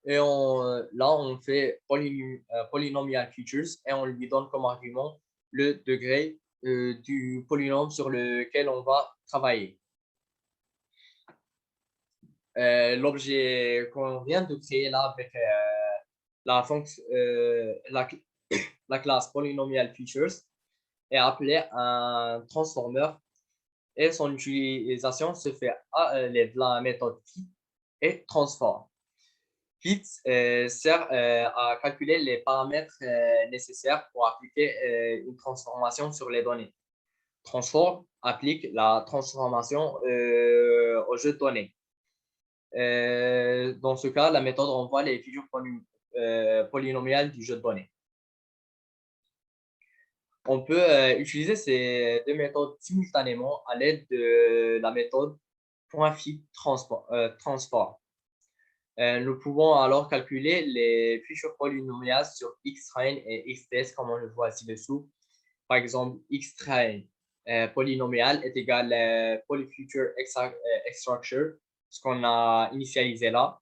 Et là, on fait polynomial features et on lui donne comme argument le degré du polynôme sur lequel on va travailler. L'objet qu'on vient de créer là avec la classe polynomial features est appelé un transformer et son utilisation se fait à l'aide de la méthode fit et transform. Fit sert à calculer les paramètres nécessaires pour appliquer une transformation sur les données. Transform applique la transformation au jeu de données. Dans ce cas, la méthode renvoie les figures polynomiales du jeu de données. On peut utiliser ces deux méthodes simultanément à l'aide de la méthode .fit transform. Nous pouvons alors calculer les futures polynomiales sur xtrain et xtest, comme on le voit ci-dessous. Par exemple, xtrain polynomial est égal polyfuture extraction, ce qu'on a initialisé là.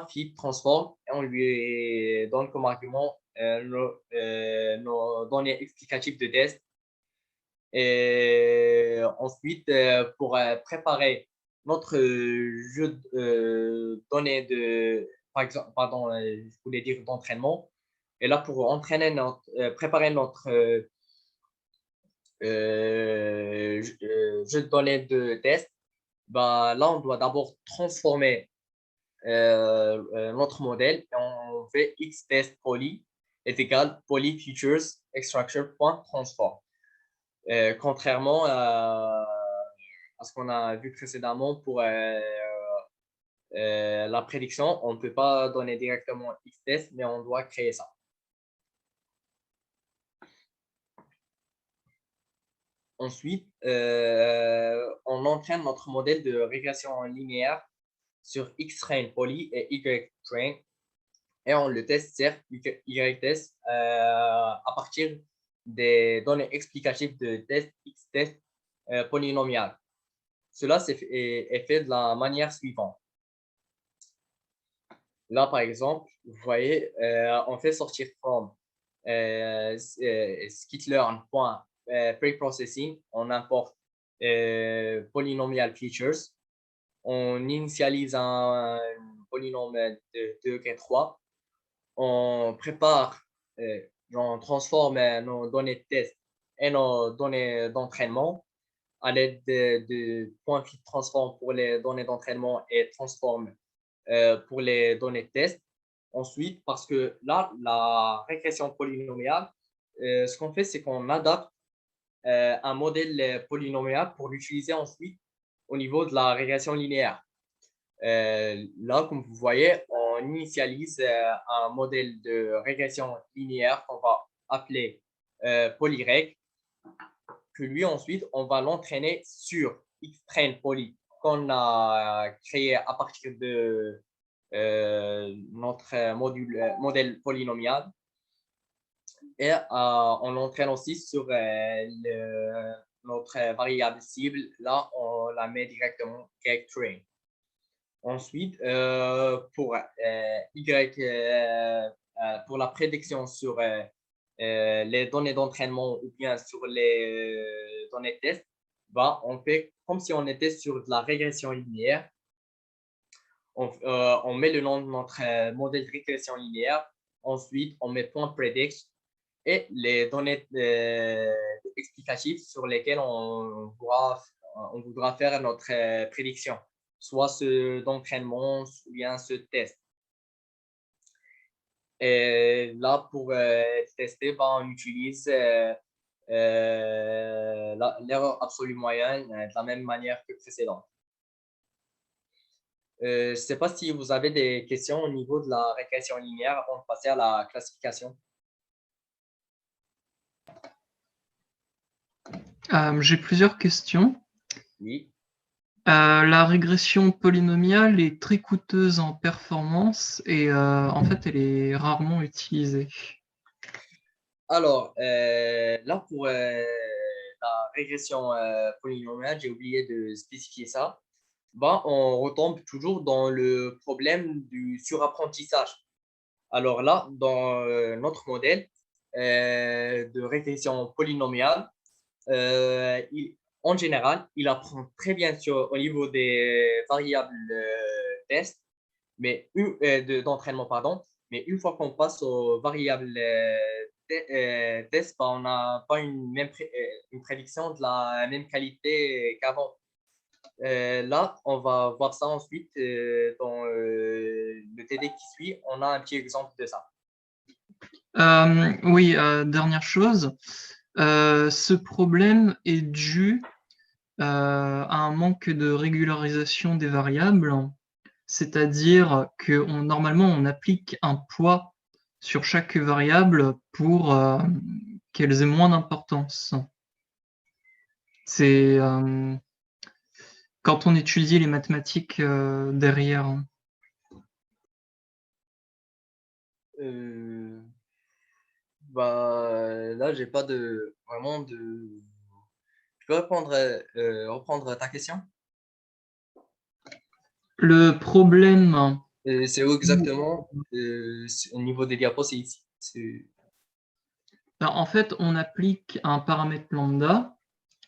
.fit transform, et on lui donne comme argument nos données explicatives de test. Et ensuite, pour préparer notre jeu de données de, par exemple, pardon, je voulais dire d'entraînement. Et là, pour préparer notre jeu de données de test, là, on doit d'abord transformer notre modèle et on fait xtest poly est égal polyfeatures extraction.transform. Contrairement à ce qu'on a vu précédemment pour la prédiction, on ne peut pas donner directement xtest, mais on doit créer ça. Ensuite, on entraîne notre modèle de régression linéaire sur xtrain poly et ytrain et on le teste sur ytest à partir des données explicatives de test xtest polynomial. Cela est fait de la manière suivante. Là, par exemple, vous voyez, on fait sortir from skitlearn.preprocessing, on importe polynomial features, on initialise un polynôme de degré 3, on prépare, on transforme nos données de test et nos données d'entraînement à l'aide de .fit transform pour les données d'entraînement et transform pour les données de test. Ensuite, parce que là, la régression polynomiale, ce qu'on fait, c'est qu'on adapte un modèle polynomial pour l'utiliser ensuite au niveau de la régression linéaire. Là, comme vous voyez, on initialise un modèle de régression linéaire qu'on va appeler polyreg, que lui, ensuite, on va l'entraîner sur xtrain poly qu'on a créé à partir de notre modèle polynomial. Et on l'entraîne aussi sur notre variable cible. Là, on la met directement train. Ensuite, pour pour la prédiction sur les données d'entraînement ou bien sur les données de test, on fait comme si on était sur de la régression linéaire. On met le nom de notre modèle de régression linéaire. Ensuite, on met .predict et les données explicatives sur lesquelles on voudra faire notre prédiction, soit ceux d'entraînement ou bien ce test. Et là, pour tester, on utilise l'erreur absolue moyenne de la même manière que précédente. Je ne sais pas si vous avez des questions au niveau de la régression linéaire avant de passer à la classification. J'ai plusieurs questions. Oui. La régression polynomiale est très coûteuse en performance et en fait, elle est rarement utilisée. Alors, là, pour la régression polynomiale, j'ai oublié de spécifier ça. On retombe toujours dans le problème du surapprentissage. Alors là, dans notre modèle de régression polynomiale, en général, il apprend très bien au niveau des variables test, mais d'entraînement, pardon. Mais une fois qu'on passe aux variables tests, bah, on n'a pas une prédiction de la même qualité qu'avant. Là, on va voir ça ensuite dans le TD qui suit. On a un petit exemple de ça. Oui, dernière chose, ce problème est dû à un manque de régularisation des variables, c'est-à-dire que normalement on applique un poids sur chaque variable pour qu'elles aient moins d'importance. C'est quand on étudie les mathématiques derrière. Euh, Bah, là, j'ai pas vraiment de. Tu peux reprendre ta question? Le problème, C'est où exactement? Au niveau des diapos, c'est ici. ben, en fait, on applique un paramètre lambda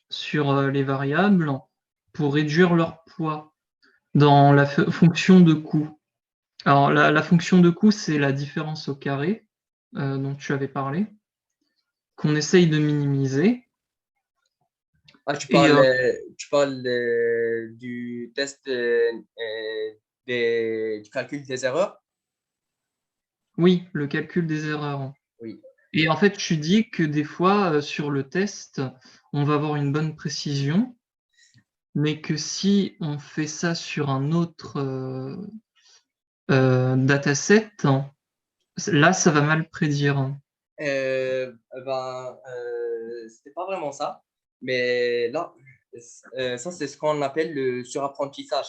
sur les variables pour réduire leur poids dans la fonction de coût. Alors, la fonction de coût, c'est la différence au carré dont tu avais parlé, qu'on essaye de minimiser. Ah, Et tu parles du test du calcul des erreurs? oui, le calcul des erreurs. Oui. Et en fait, tu dis que des fois, sur le test, on va avoir une bonne précision, mais que si on fait ça sur un autre dataset, là, ça va mal prédire. C'était pas vraiment ça. Mais là, ça, c'est ce qu'on appelle le surapprentissage.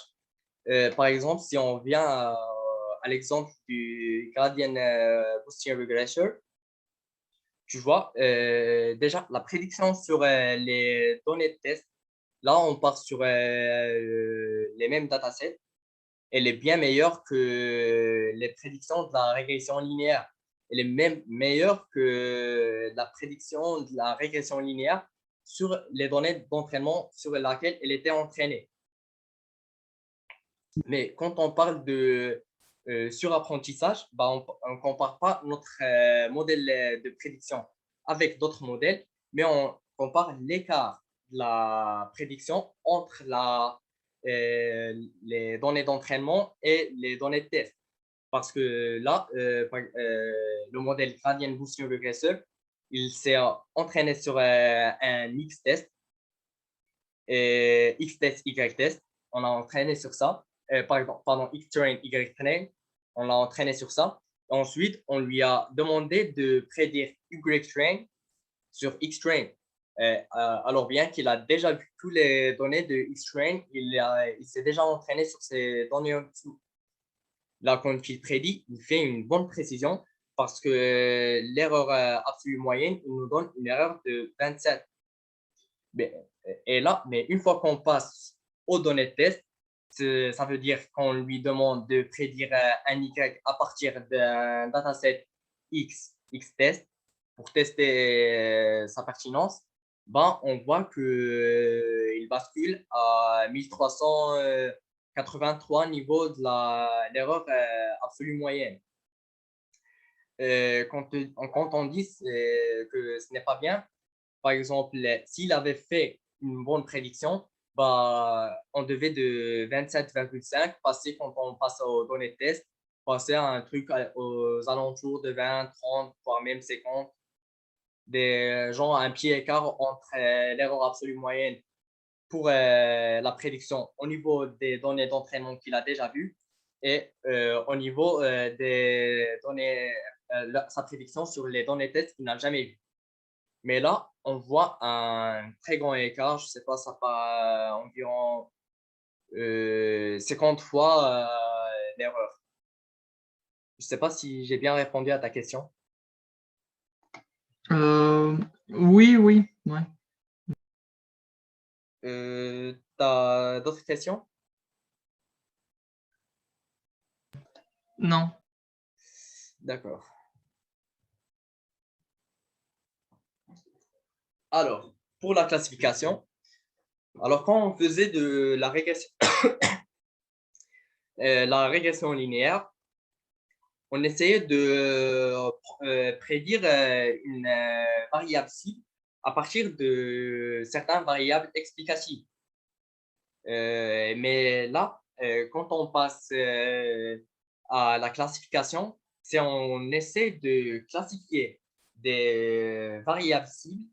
Par exemple, si on vient à l'exemple du gradient Boosting Regressor, tu vois, déjà, la prédiction sur les données de test, là, on part sur les mêmes datasets. Elle est bien meilleure que les prédictions de la régression linéaire. Elle est même meilleure que la prédiction de la régression linéaire sur les données d'entraînement sur lesquelles elle était entraînée. Mais quand on parle de surapprentissage, bah, on ne compare pas notre modèle de prédiction avec d'autres modèles, mais on compare l'écart de la prédiction entre les données d'entraînement et les données de test. Parce que là, le modèle gradient boosting regressor, il s'est entraîné sur un X-test, X-test, Y-test. On a entraîné sur ça. Pardon, X-train, Y-train. On l'a entraîné sur ça. Ensuite, on lui a demandé de prédire Y-train sur X-train. Alors bien qu'il a déjà vu toutes les données de X-train, il s'est déjà entraîné sur ces données en dessous. Là, quand il prédit, il fait une bonne précision parce que l'erreur absolue moyenne, il nous donne une erreur de 27. Et là, mais une fois qu'on passe aux données de test, ça veut dire qu'on lui demande de prédire un Y à partir d'un dataset X test pour tester sa pertinence. Ben, on voit qu'il bascule à 1383 niveau de l'erreur absolue moyenne. Quand on dit que ce n'est pas bien, par exemple, s'il avait fait une bonne prédiction, bah, on devait de 27,5 passer quand on passe aux données de test, passer à un truc aux alentours de 20, 30, voire même 50, des gens un petit écart entre l'erreur absolue moyenne pour la prédiction au niveau des données d'entraînement qu'il a déjà vues et au niveau des données, sa prédiction sur les données de test qu'il n'a jamais vues. Mais là, on voit un très grand écart. Je ne sais pas, ça part environ 50 fois l'erreur. Je ne sais pas si j'ai bien répondu à ta question. Oui, oui, ouais. Tu as d'autres questions? Non. D'accord. Alors, pour la classification, alors quand on faisait de la régression linéaire, on essayait de prédire une variable cible à partir de certaines variables explicatives. Mais là, quand on passe à la classification, c'est on essaie de classifier des variables cibles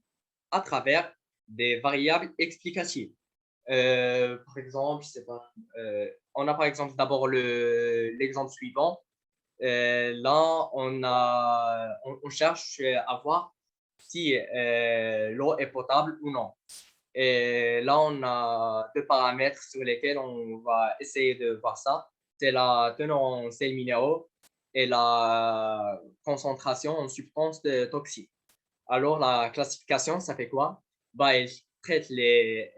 à travers des variables explicatives. Par exemple, je sais pas, on a par exemple d'abord l'exemple suivant. Là, on cherche à voir si l'eau est potable ou non. Et là, on a deux paramètres sur lesquels on va essayer de voir ça. C'est la teneur en sels minéraux et la concentration en substances toxiques. Alors, la classification, ça fait quoi? Bah, elle traite les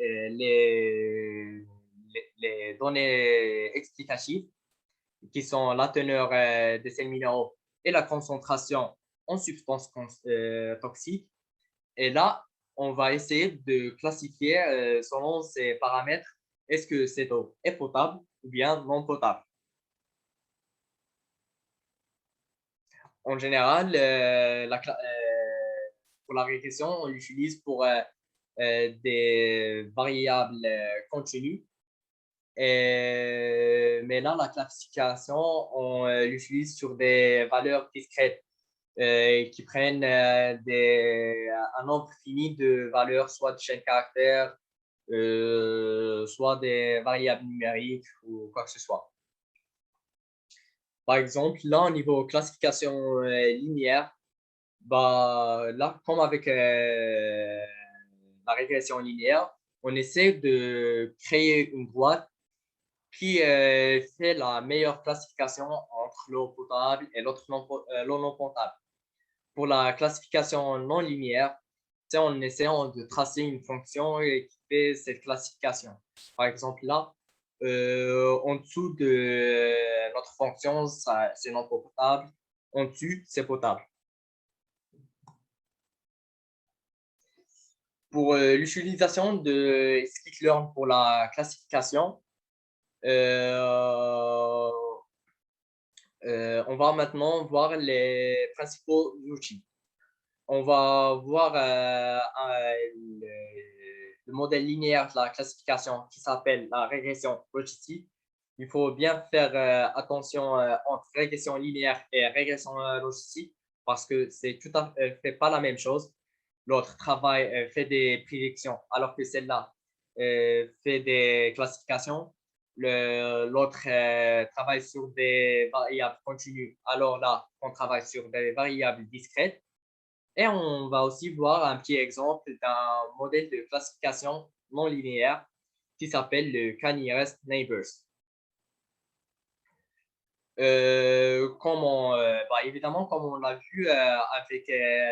données explicatives qui sont la teneur des sels minéraux et la concentration en substances toxiques. Et là, on va essayer de classifier selon ces paramètres, est-ce que cette eau est potable ou bien non potable. En général, pour la régression, on l'utilise pour des variables continues. Mais là, la classification, on l'utilise sur des valeurs discrètes qui prennent un nombre fini de valeurs, soit de chaîne caractère, soit des variables numériques ou quoi que ce soit. Par exemple, là, au niveau classification linéaire, bah, là, comme avec la régression linéaire, on essaie de créer une boîte qui fait la meilleure classification entre l'eau potable et l'eau non potable. Pour la classification non linéaire, en essayant de tracer une fonction qui fait cette classification. Par exemple, là, en dessous de notre fonction, c'est non potable. En dessus, c'est potable. Pour l'utilisation de scikit-learn pour la classification, on va maintenant voir les principaux outils. On va voir le modèle linéaire de la classification qui s'appelle la régression logistique. Il faut bien faire attention entre régression linéaire et régression logistique parce que c'est tout à fait pas la même chose. L'autre travail fait des prédictions alors que celle-là fait des classifications. L'autre travaille sur des variables continues. Alors là, on travaille sur des variables discrètes. Et on va aussi voir un petit exemple d'un modèle de classification non linéaire qui s'appelle le K-nearest neighbors. Évidemment, comme on l'a vu avec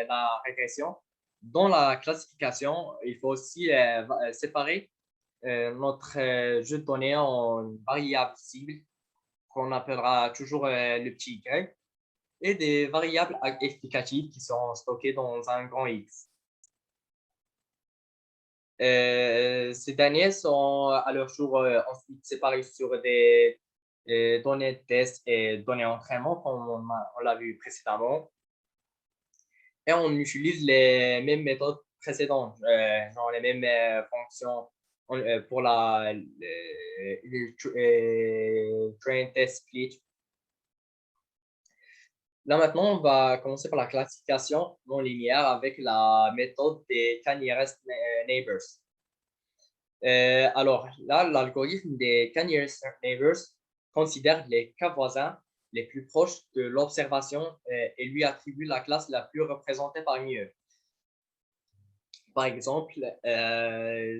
la régression, dans la classification, il faut aussi séparer notre jeu de données en variables cibles qu'on appellera toujours le petit y et des variables explicatives qui sont stockées dans un grand X. Ces derniers sont à leur jour ensuite séparés sur des données de test et données d'entraînement, comme on l'a vu précédemment. Et on utilise les mêmes méthodes précédentes, genre les mêmes fonctions pour le train test split. Là, maintenant, on va commencer par la classification non linéaire avec la méthode des K-nearest neighbors. Alors, là, l'algorithme des K-nearest neighbors considère les cas voisins les plus proches de l'observation et lui attribue la classe la plus représentée parmi eux. Par exemple,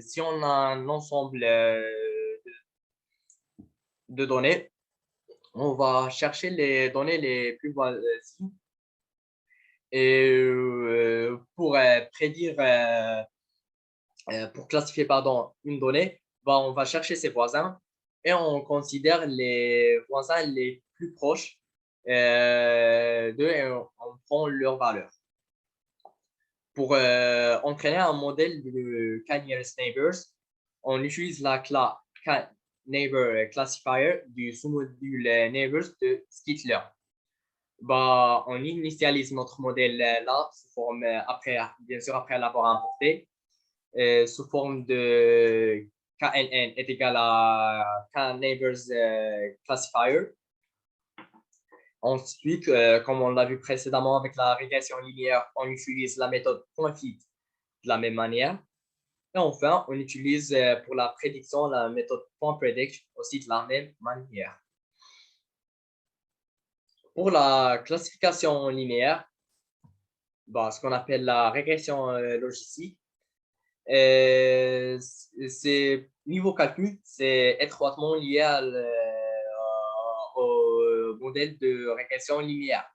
si on a un ensemble de données, on va chercher les données les plus voisines et pour prédire, pour classifier une donnée, on va chercher ses voisins et on considère les voisins les plus proches d'eux et on prend leur valeur. Pour entraîner un modèle de K-nearest neighbors, on utilise la classe Neighbor Classifier du sous-module Neighbors de scikit-learn. bah, on initialise notre modèle là, sous forme, après, bien sûr, après l'avoir importé, sous forme de KNN est égal à K-Neighbors Classifier. Ensuite, comme on l'a vu précédemment avec la régression linéaire, on utilise la méthode point-fit de la même manière. Et enfin, on utilise pour la prédiction la méthode point-predict aussi de la même manière. Pour la classification linéaire, bah, ce qu'on appelle la régression logistique, c'est niveau calcul, c'est étroitement lié au modèle de régression linéaire.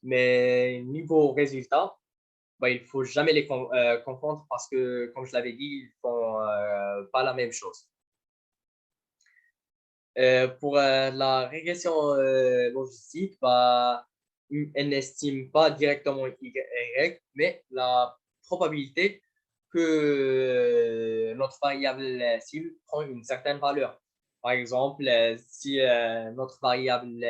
Mais niveau résultat, bah, il ne faut jamais les confondre parce que, comme je l'avais dit, ils ne font pas la même chose. Pour la régression logistique, bah, elle n'estime pas directement Y, mais la probabilité que notre variable cible prend une certaine valeur. Par exemple, si notre variable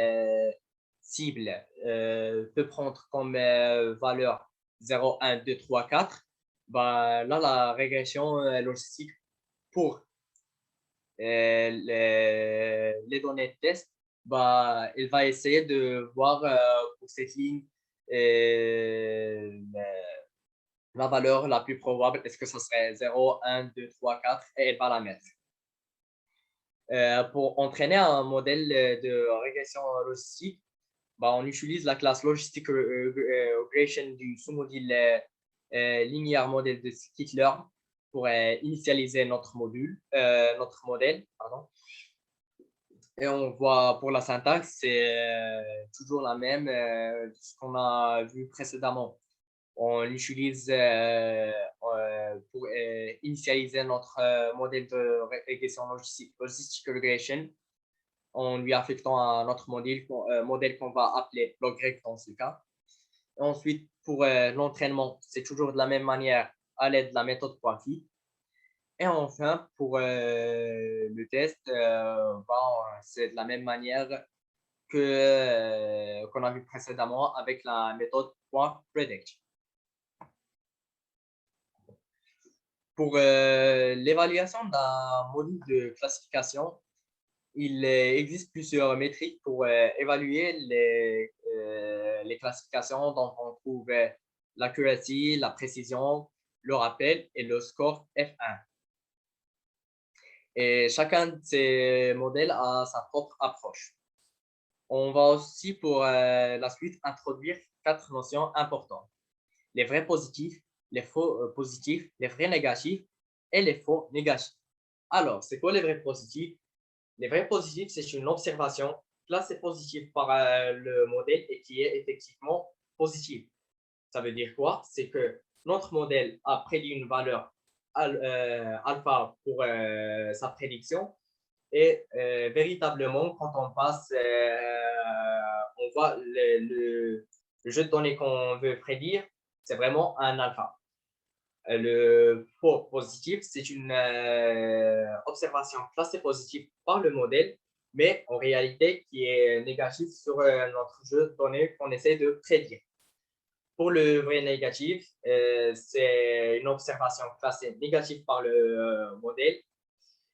cible peut prendre comme valeur 0, 1, 2, 3, 4, bah, là, la régression logistique pour les données de test, bah, il va essayer de voir pour cette ligne la valeur la plus probable. Est-ce que ce serait 0, 1, 2, 3, 4 et elle va la mettre. Pour entraîner un modèle de régression logistique, bah, on utilise la classe logistic regression du sous-module linéaire modèle de scikit-learn pour initialiser notre modèle. Pardon. Et on voit pour la syntaxe, c'est toujours la même, ce qu'on a vu précédemment. On l'utilise pour initialiser notre modèle de régression logistic regression en lui affectant un autre modèle qu'on va appeler logreg dans ce cas. Et ensuite, pour l'entraînement, c'est toujours de la même manière à l'aide de la méthode point-fit. Et enfin, pour le test, c'est de la même manière qu'on a vu précédemment avec la méthode point-predict. Pour l'évaluation d'un module de classification, il existe plusieurs métriques pour évaluer les classifications. Donc, on trouve l'accuracy, la précision, le rappel et le score F1. Et chacun de ces modèles a sa propre approche. On va aussi pour la suite introduire 4 notions importantes. Les vrais positifs, les faux positifs, les vrais négatifs et les faux négatifs. Alors, c'est quoi les vrais positifs? Les vrais positifs, c'est une observation classée positive par le modèle et qui est effectivement positive. Ça veut dire quoi? C'est que notre modèle a prédit une valeur alpha pour sa prédiction et véritablement, quand on passe, on voit le jeu de données qu'on veut prédire, c'est vraiment un alpha. Le faux positif, c'est une observation classée positive par le modèle, mais en réalité qui est négative sur notre jeu de données qu'on essaie de prédire. Pour le vrai négatif, c'est une observation classée négative par le modèle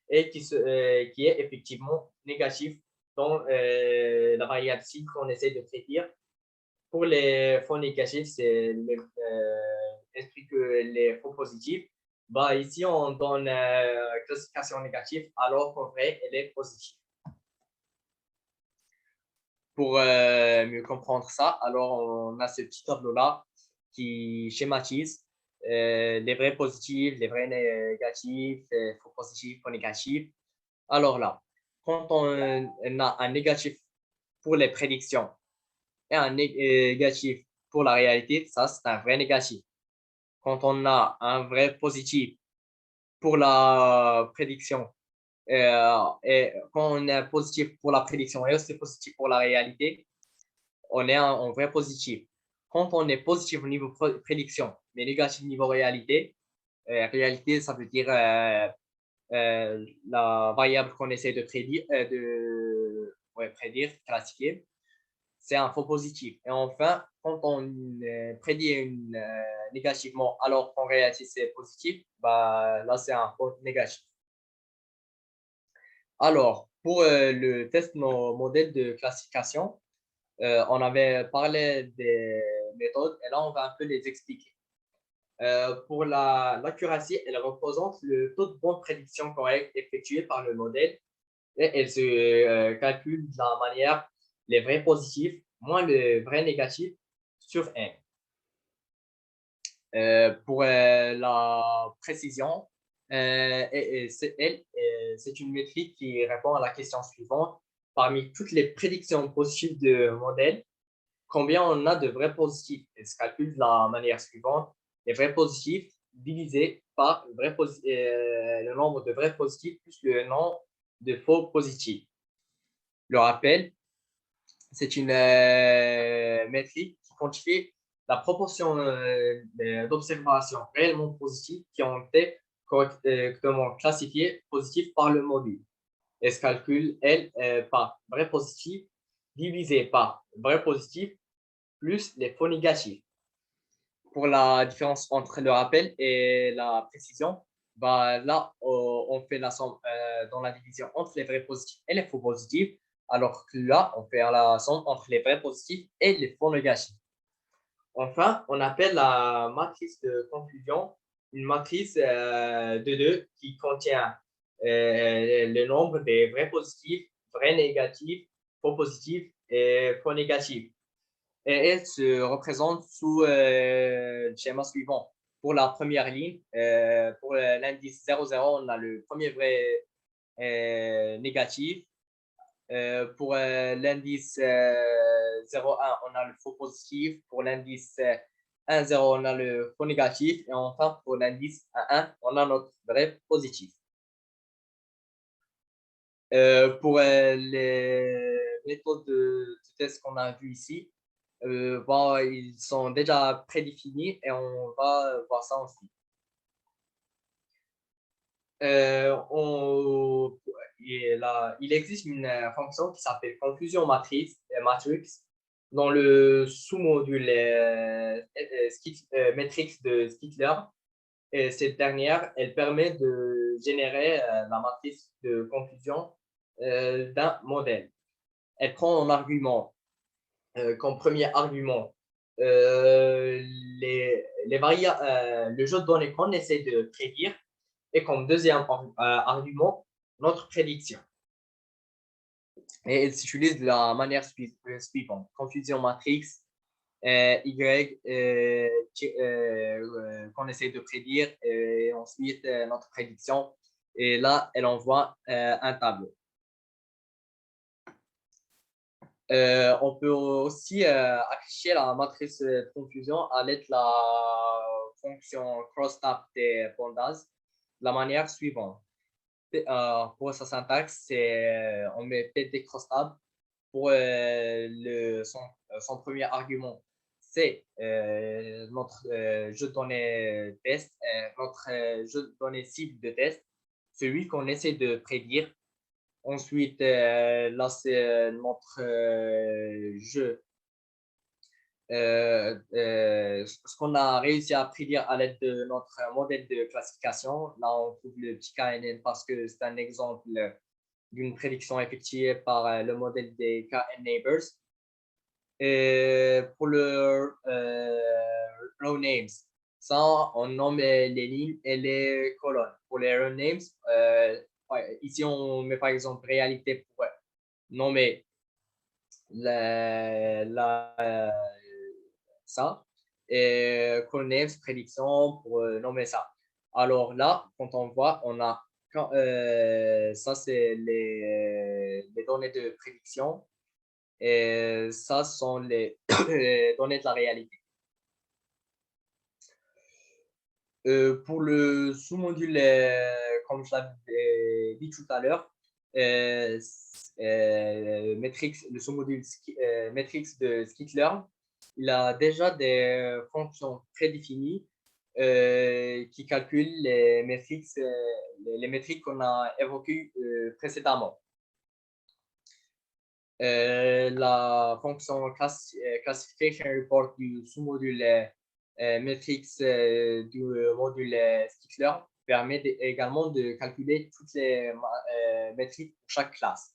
et qui est effectivement négatif dans la variable cible qu'on essaie de prédire. Pour les faux négatifs, c'est esprit que les faux positifs. Bah, ici, on donne classification négative alors qu'en vrai, elle est positive. Pour mieux comprendre ça, alors on a ce petit tableau-là qui schématise les vrais positifs, les vrais négatifs, les faux positifs, faux négatifs. Alors là, quand on a un négatif pour les prédictions et un négatif pour la réalité, ça, c'est un vrai négatif. Quand on a un vrai positif pour la prédiction et quand on est positif pour la prédiction et aussi positif pour la réalité, on est un vrai positif. Quand on est positif au niveau prédiction, mais négatif au niveau réalité, réalité, ça veut dire la variable qu'on essaie de prédire, classifier. c'est un faux positif. Et enfin, quand on prédit négativement alors qu'en réalité c'est positif, bah, là c'est un faux négatif. Alors, pour le test de nos modèles de classification, on avait parlé des méthodes et là on va un peu les expliquer. Pour l'accuracy, elle représente le taux de bonne prédiction correcte effectué par le modèle et elle se calcule de la manière les vrais positifs moins les vrais négatifs sur n. Pour la précision, c'est une métrique qui répond à la question suivante. Parmi toutes les prédictions positives de modèle, combien on a de vrais positifs? Elle se calcule de la manière suivante. Les vrais positifs divisé par le nombre de vrais positifs plus le nombre de faux positifs. Le rappel, c'est une métrique qui quantifie la proportion d'observations réellement positives qui ont été correctement classifiées positives par le module. Elle se calcule, elle, par vrai positif divisé par vrai positif plus les faux négatifs. Pour la différence entre le rappel et la précision, bah, là, on fait la somme dans la division entre les vrais positifs et les faux positifs, alors que là, on fait la somme entre les vrais positifs et les faux négatifs. Enfin, on appelle la matrice de conclusion une matrice de 2 qui contient le nombre des vrais positifs, vrais négatifs, faux positifs et faux négatifs. Et elle se représente sous le schéma suivant. Pour la première ligne, pour l'indice 0,0, on a le premier vrai négatif. Pour l'indice 0,1, on a le faux positif. Pour l'indice 1,0, on a le faux négatif. Et enfin, pour l'indice 1,1, on a notre vrai positif. Pour les méthodes de test qu'on a vues ici, bon, ils sont déjà prédéfinis et on va voir ça ensuite. Il existe une fonction qui s'appelle confusion matrix dans le sous-module matrix de Stickler. Et cette dernière, elle permet de générer la matrice de confusion d'un modèle. Elle prend en argument comme premier argument le jeu de données qu'on essaie de prédire et comme deuxième argument notre prédiction. Et elle s'utilise de la manière suivante. Confusion matrix, Y qu'on essaie de prédire et ensuite notre prédiction. Et là, elle envoie un tableau. On peut aussi afficher la matrice de confusion à l'aide de la fonction crosstab des pandas de la manière suivante. Pour sa syntaxe, on met pt crosstab pour son premier argument. C'est notre jeu de données test, notre jeu de données cible de test, celui qu'on essaie de prédire. Ensuite, là, c'est notre jeu. Ce qu'on a réussi à prédire à l'aide de notre modèle de classification. Là, on trouve le petit KNN parce que c'est un exemple d'une prédiction effectuée par le modèle des KN Neighbors. Et pour le row names, ça, on nomme les lignes et les colonnes. Pour les row names, ici, on met par exemple réalité pour nommer ça et colonne names, prédiction pour nommer ça. Alors là, quand on voit, on a ça, c'est les données de prédiction. Et ça sont les données de la réalité. Pour le sous-module, comme je l'avais dit tout à l'heure, le sous-module Matrix de Skitlearn, il a déjà des fonctions prédéfinies qui calculent les métriques qu'on a évoquées précédemment. La fonction classification report du sous-module matrix du module Stickler permet également de calculer toutes les métriques pour chaque classe.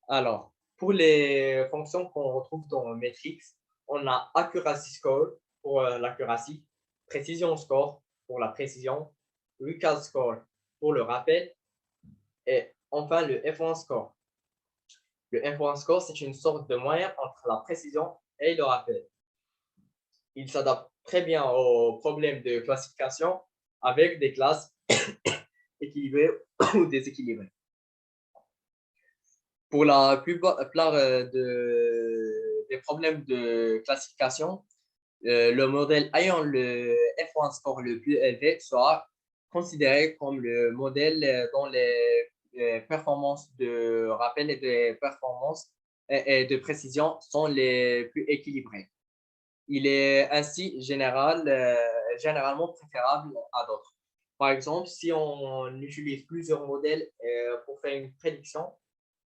Alors, pour les fonctions qu'on retrouve dans Matrix, on a accuracy score pour l'accuracy, precision score pour la précision, recall score pour le rappel et enfin le F1 score. Le F1 score, c'est une sorte de moyen entre la précision et le rappel. Il s'adapte très bien aux problèmes de classification avec des classes équilibrées ou déséquilibrées. Pour la plupart des problèmes de classification, le modèle ayant le F1 score le plus élevé sera considéré comme le modèle dont les performances de rappel et de performance et de précision sont les plus équilibrées. Il est ainsi généralement préférable à d'autres. Par exemple, si on utilise plusieurs modèles pour faire une prédiction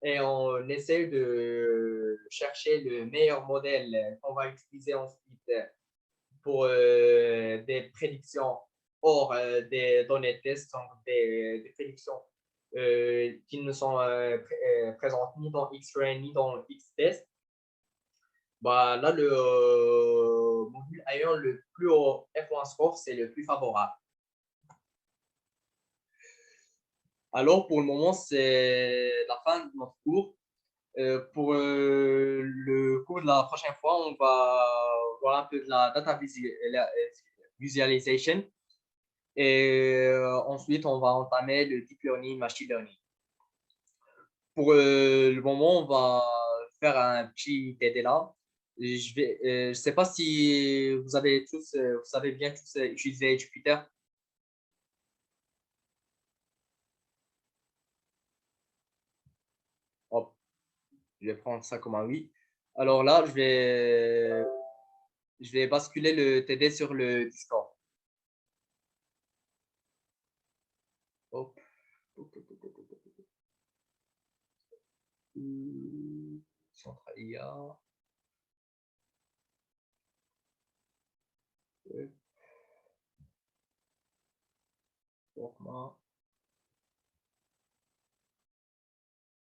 et on essaie de chercher le meilleur modèle qu'on va utiliser ensuite pour des prédictions hors des données test, donc des prédictions qui ne sont présentes ni dans X-Ray ni dans X-Test, bah, là, le module ayant le plus haut F1 score, c'est le plus favorable. Alors, pour le moment, c'est la fin de notre cours. Pour le cours de la prochaine fois, on va voir un peu de la data visualization. Et ensuite, on va entamer le deep learning, machine learning. Pour le moment, on va faire un petit TD là. Je sais pas si vous avez tous, vous savez bien tous utiliser Jupyter. Hop, je vais prendre ça comme un oui. Alors là, je vais basculer le TD sur le Discord. Hop. Centre IA. Format.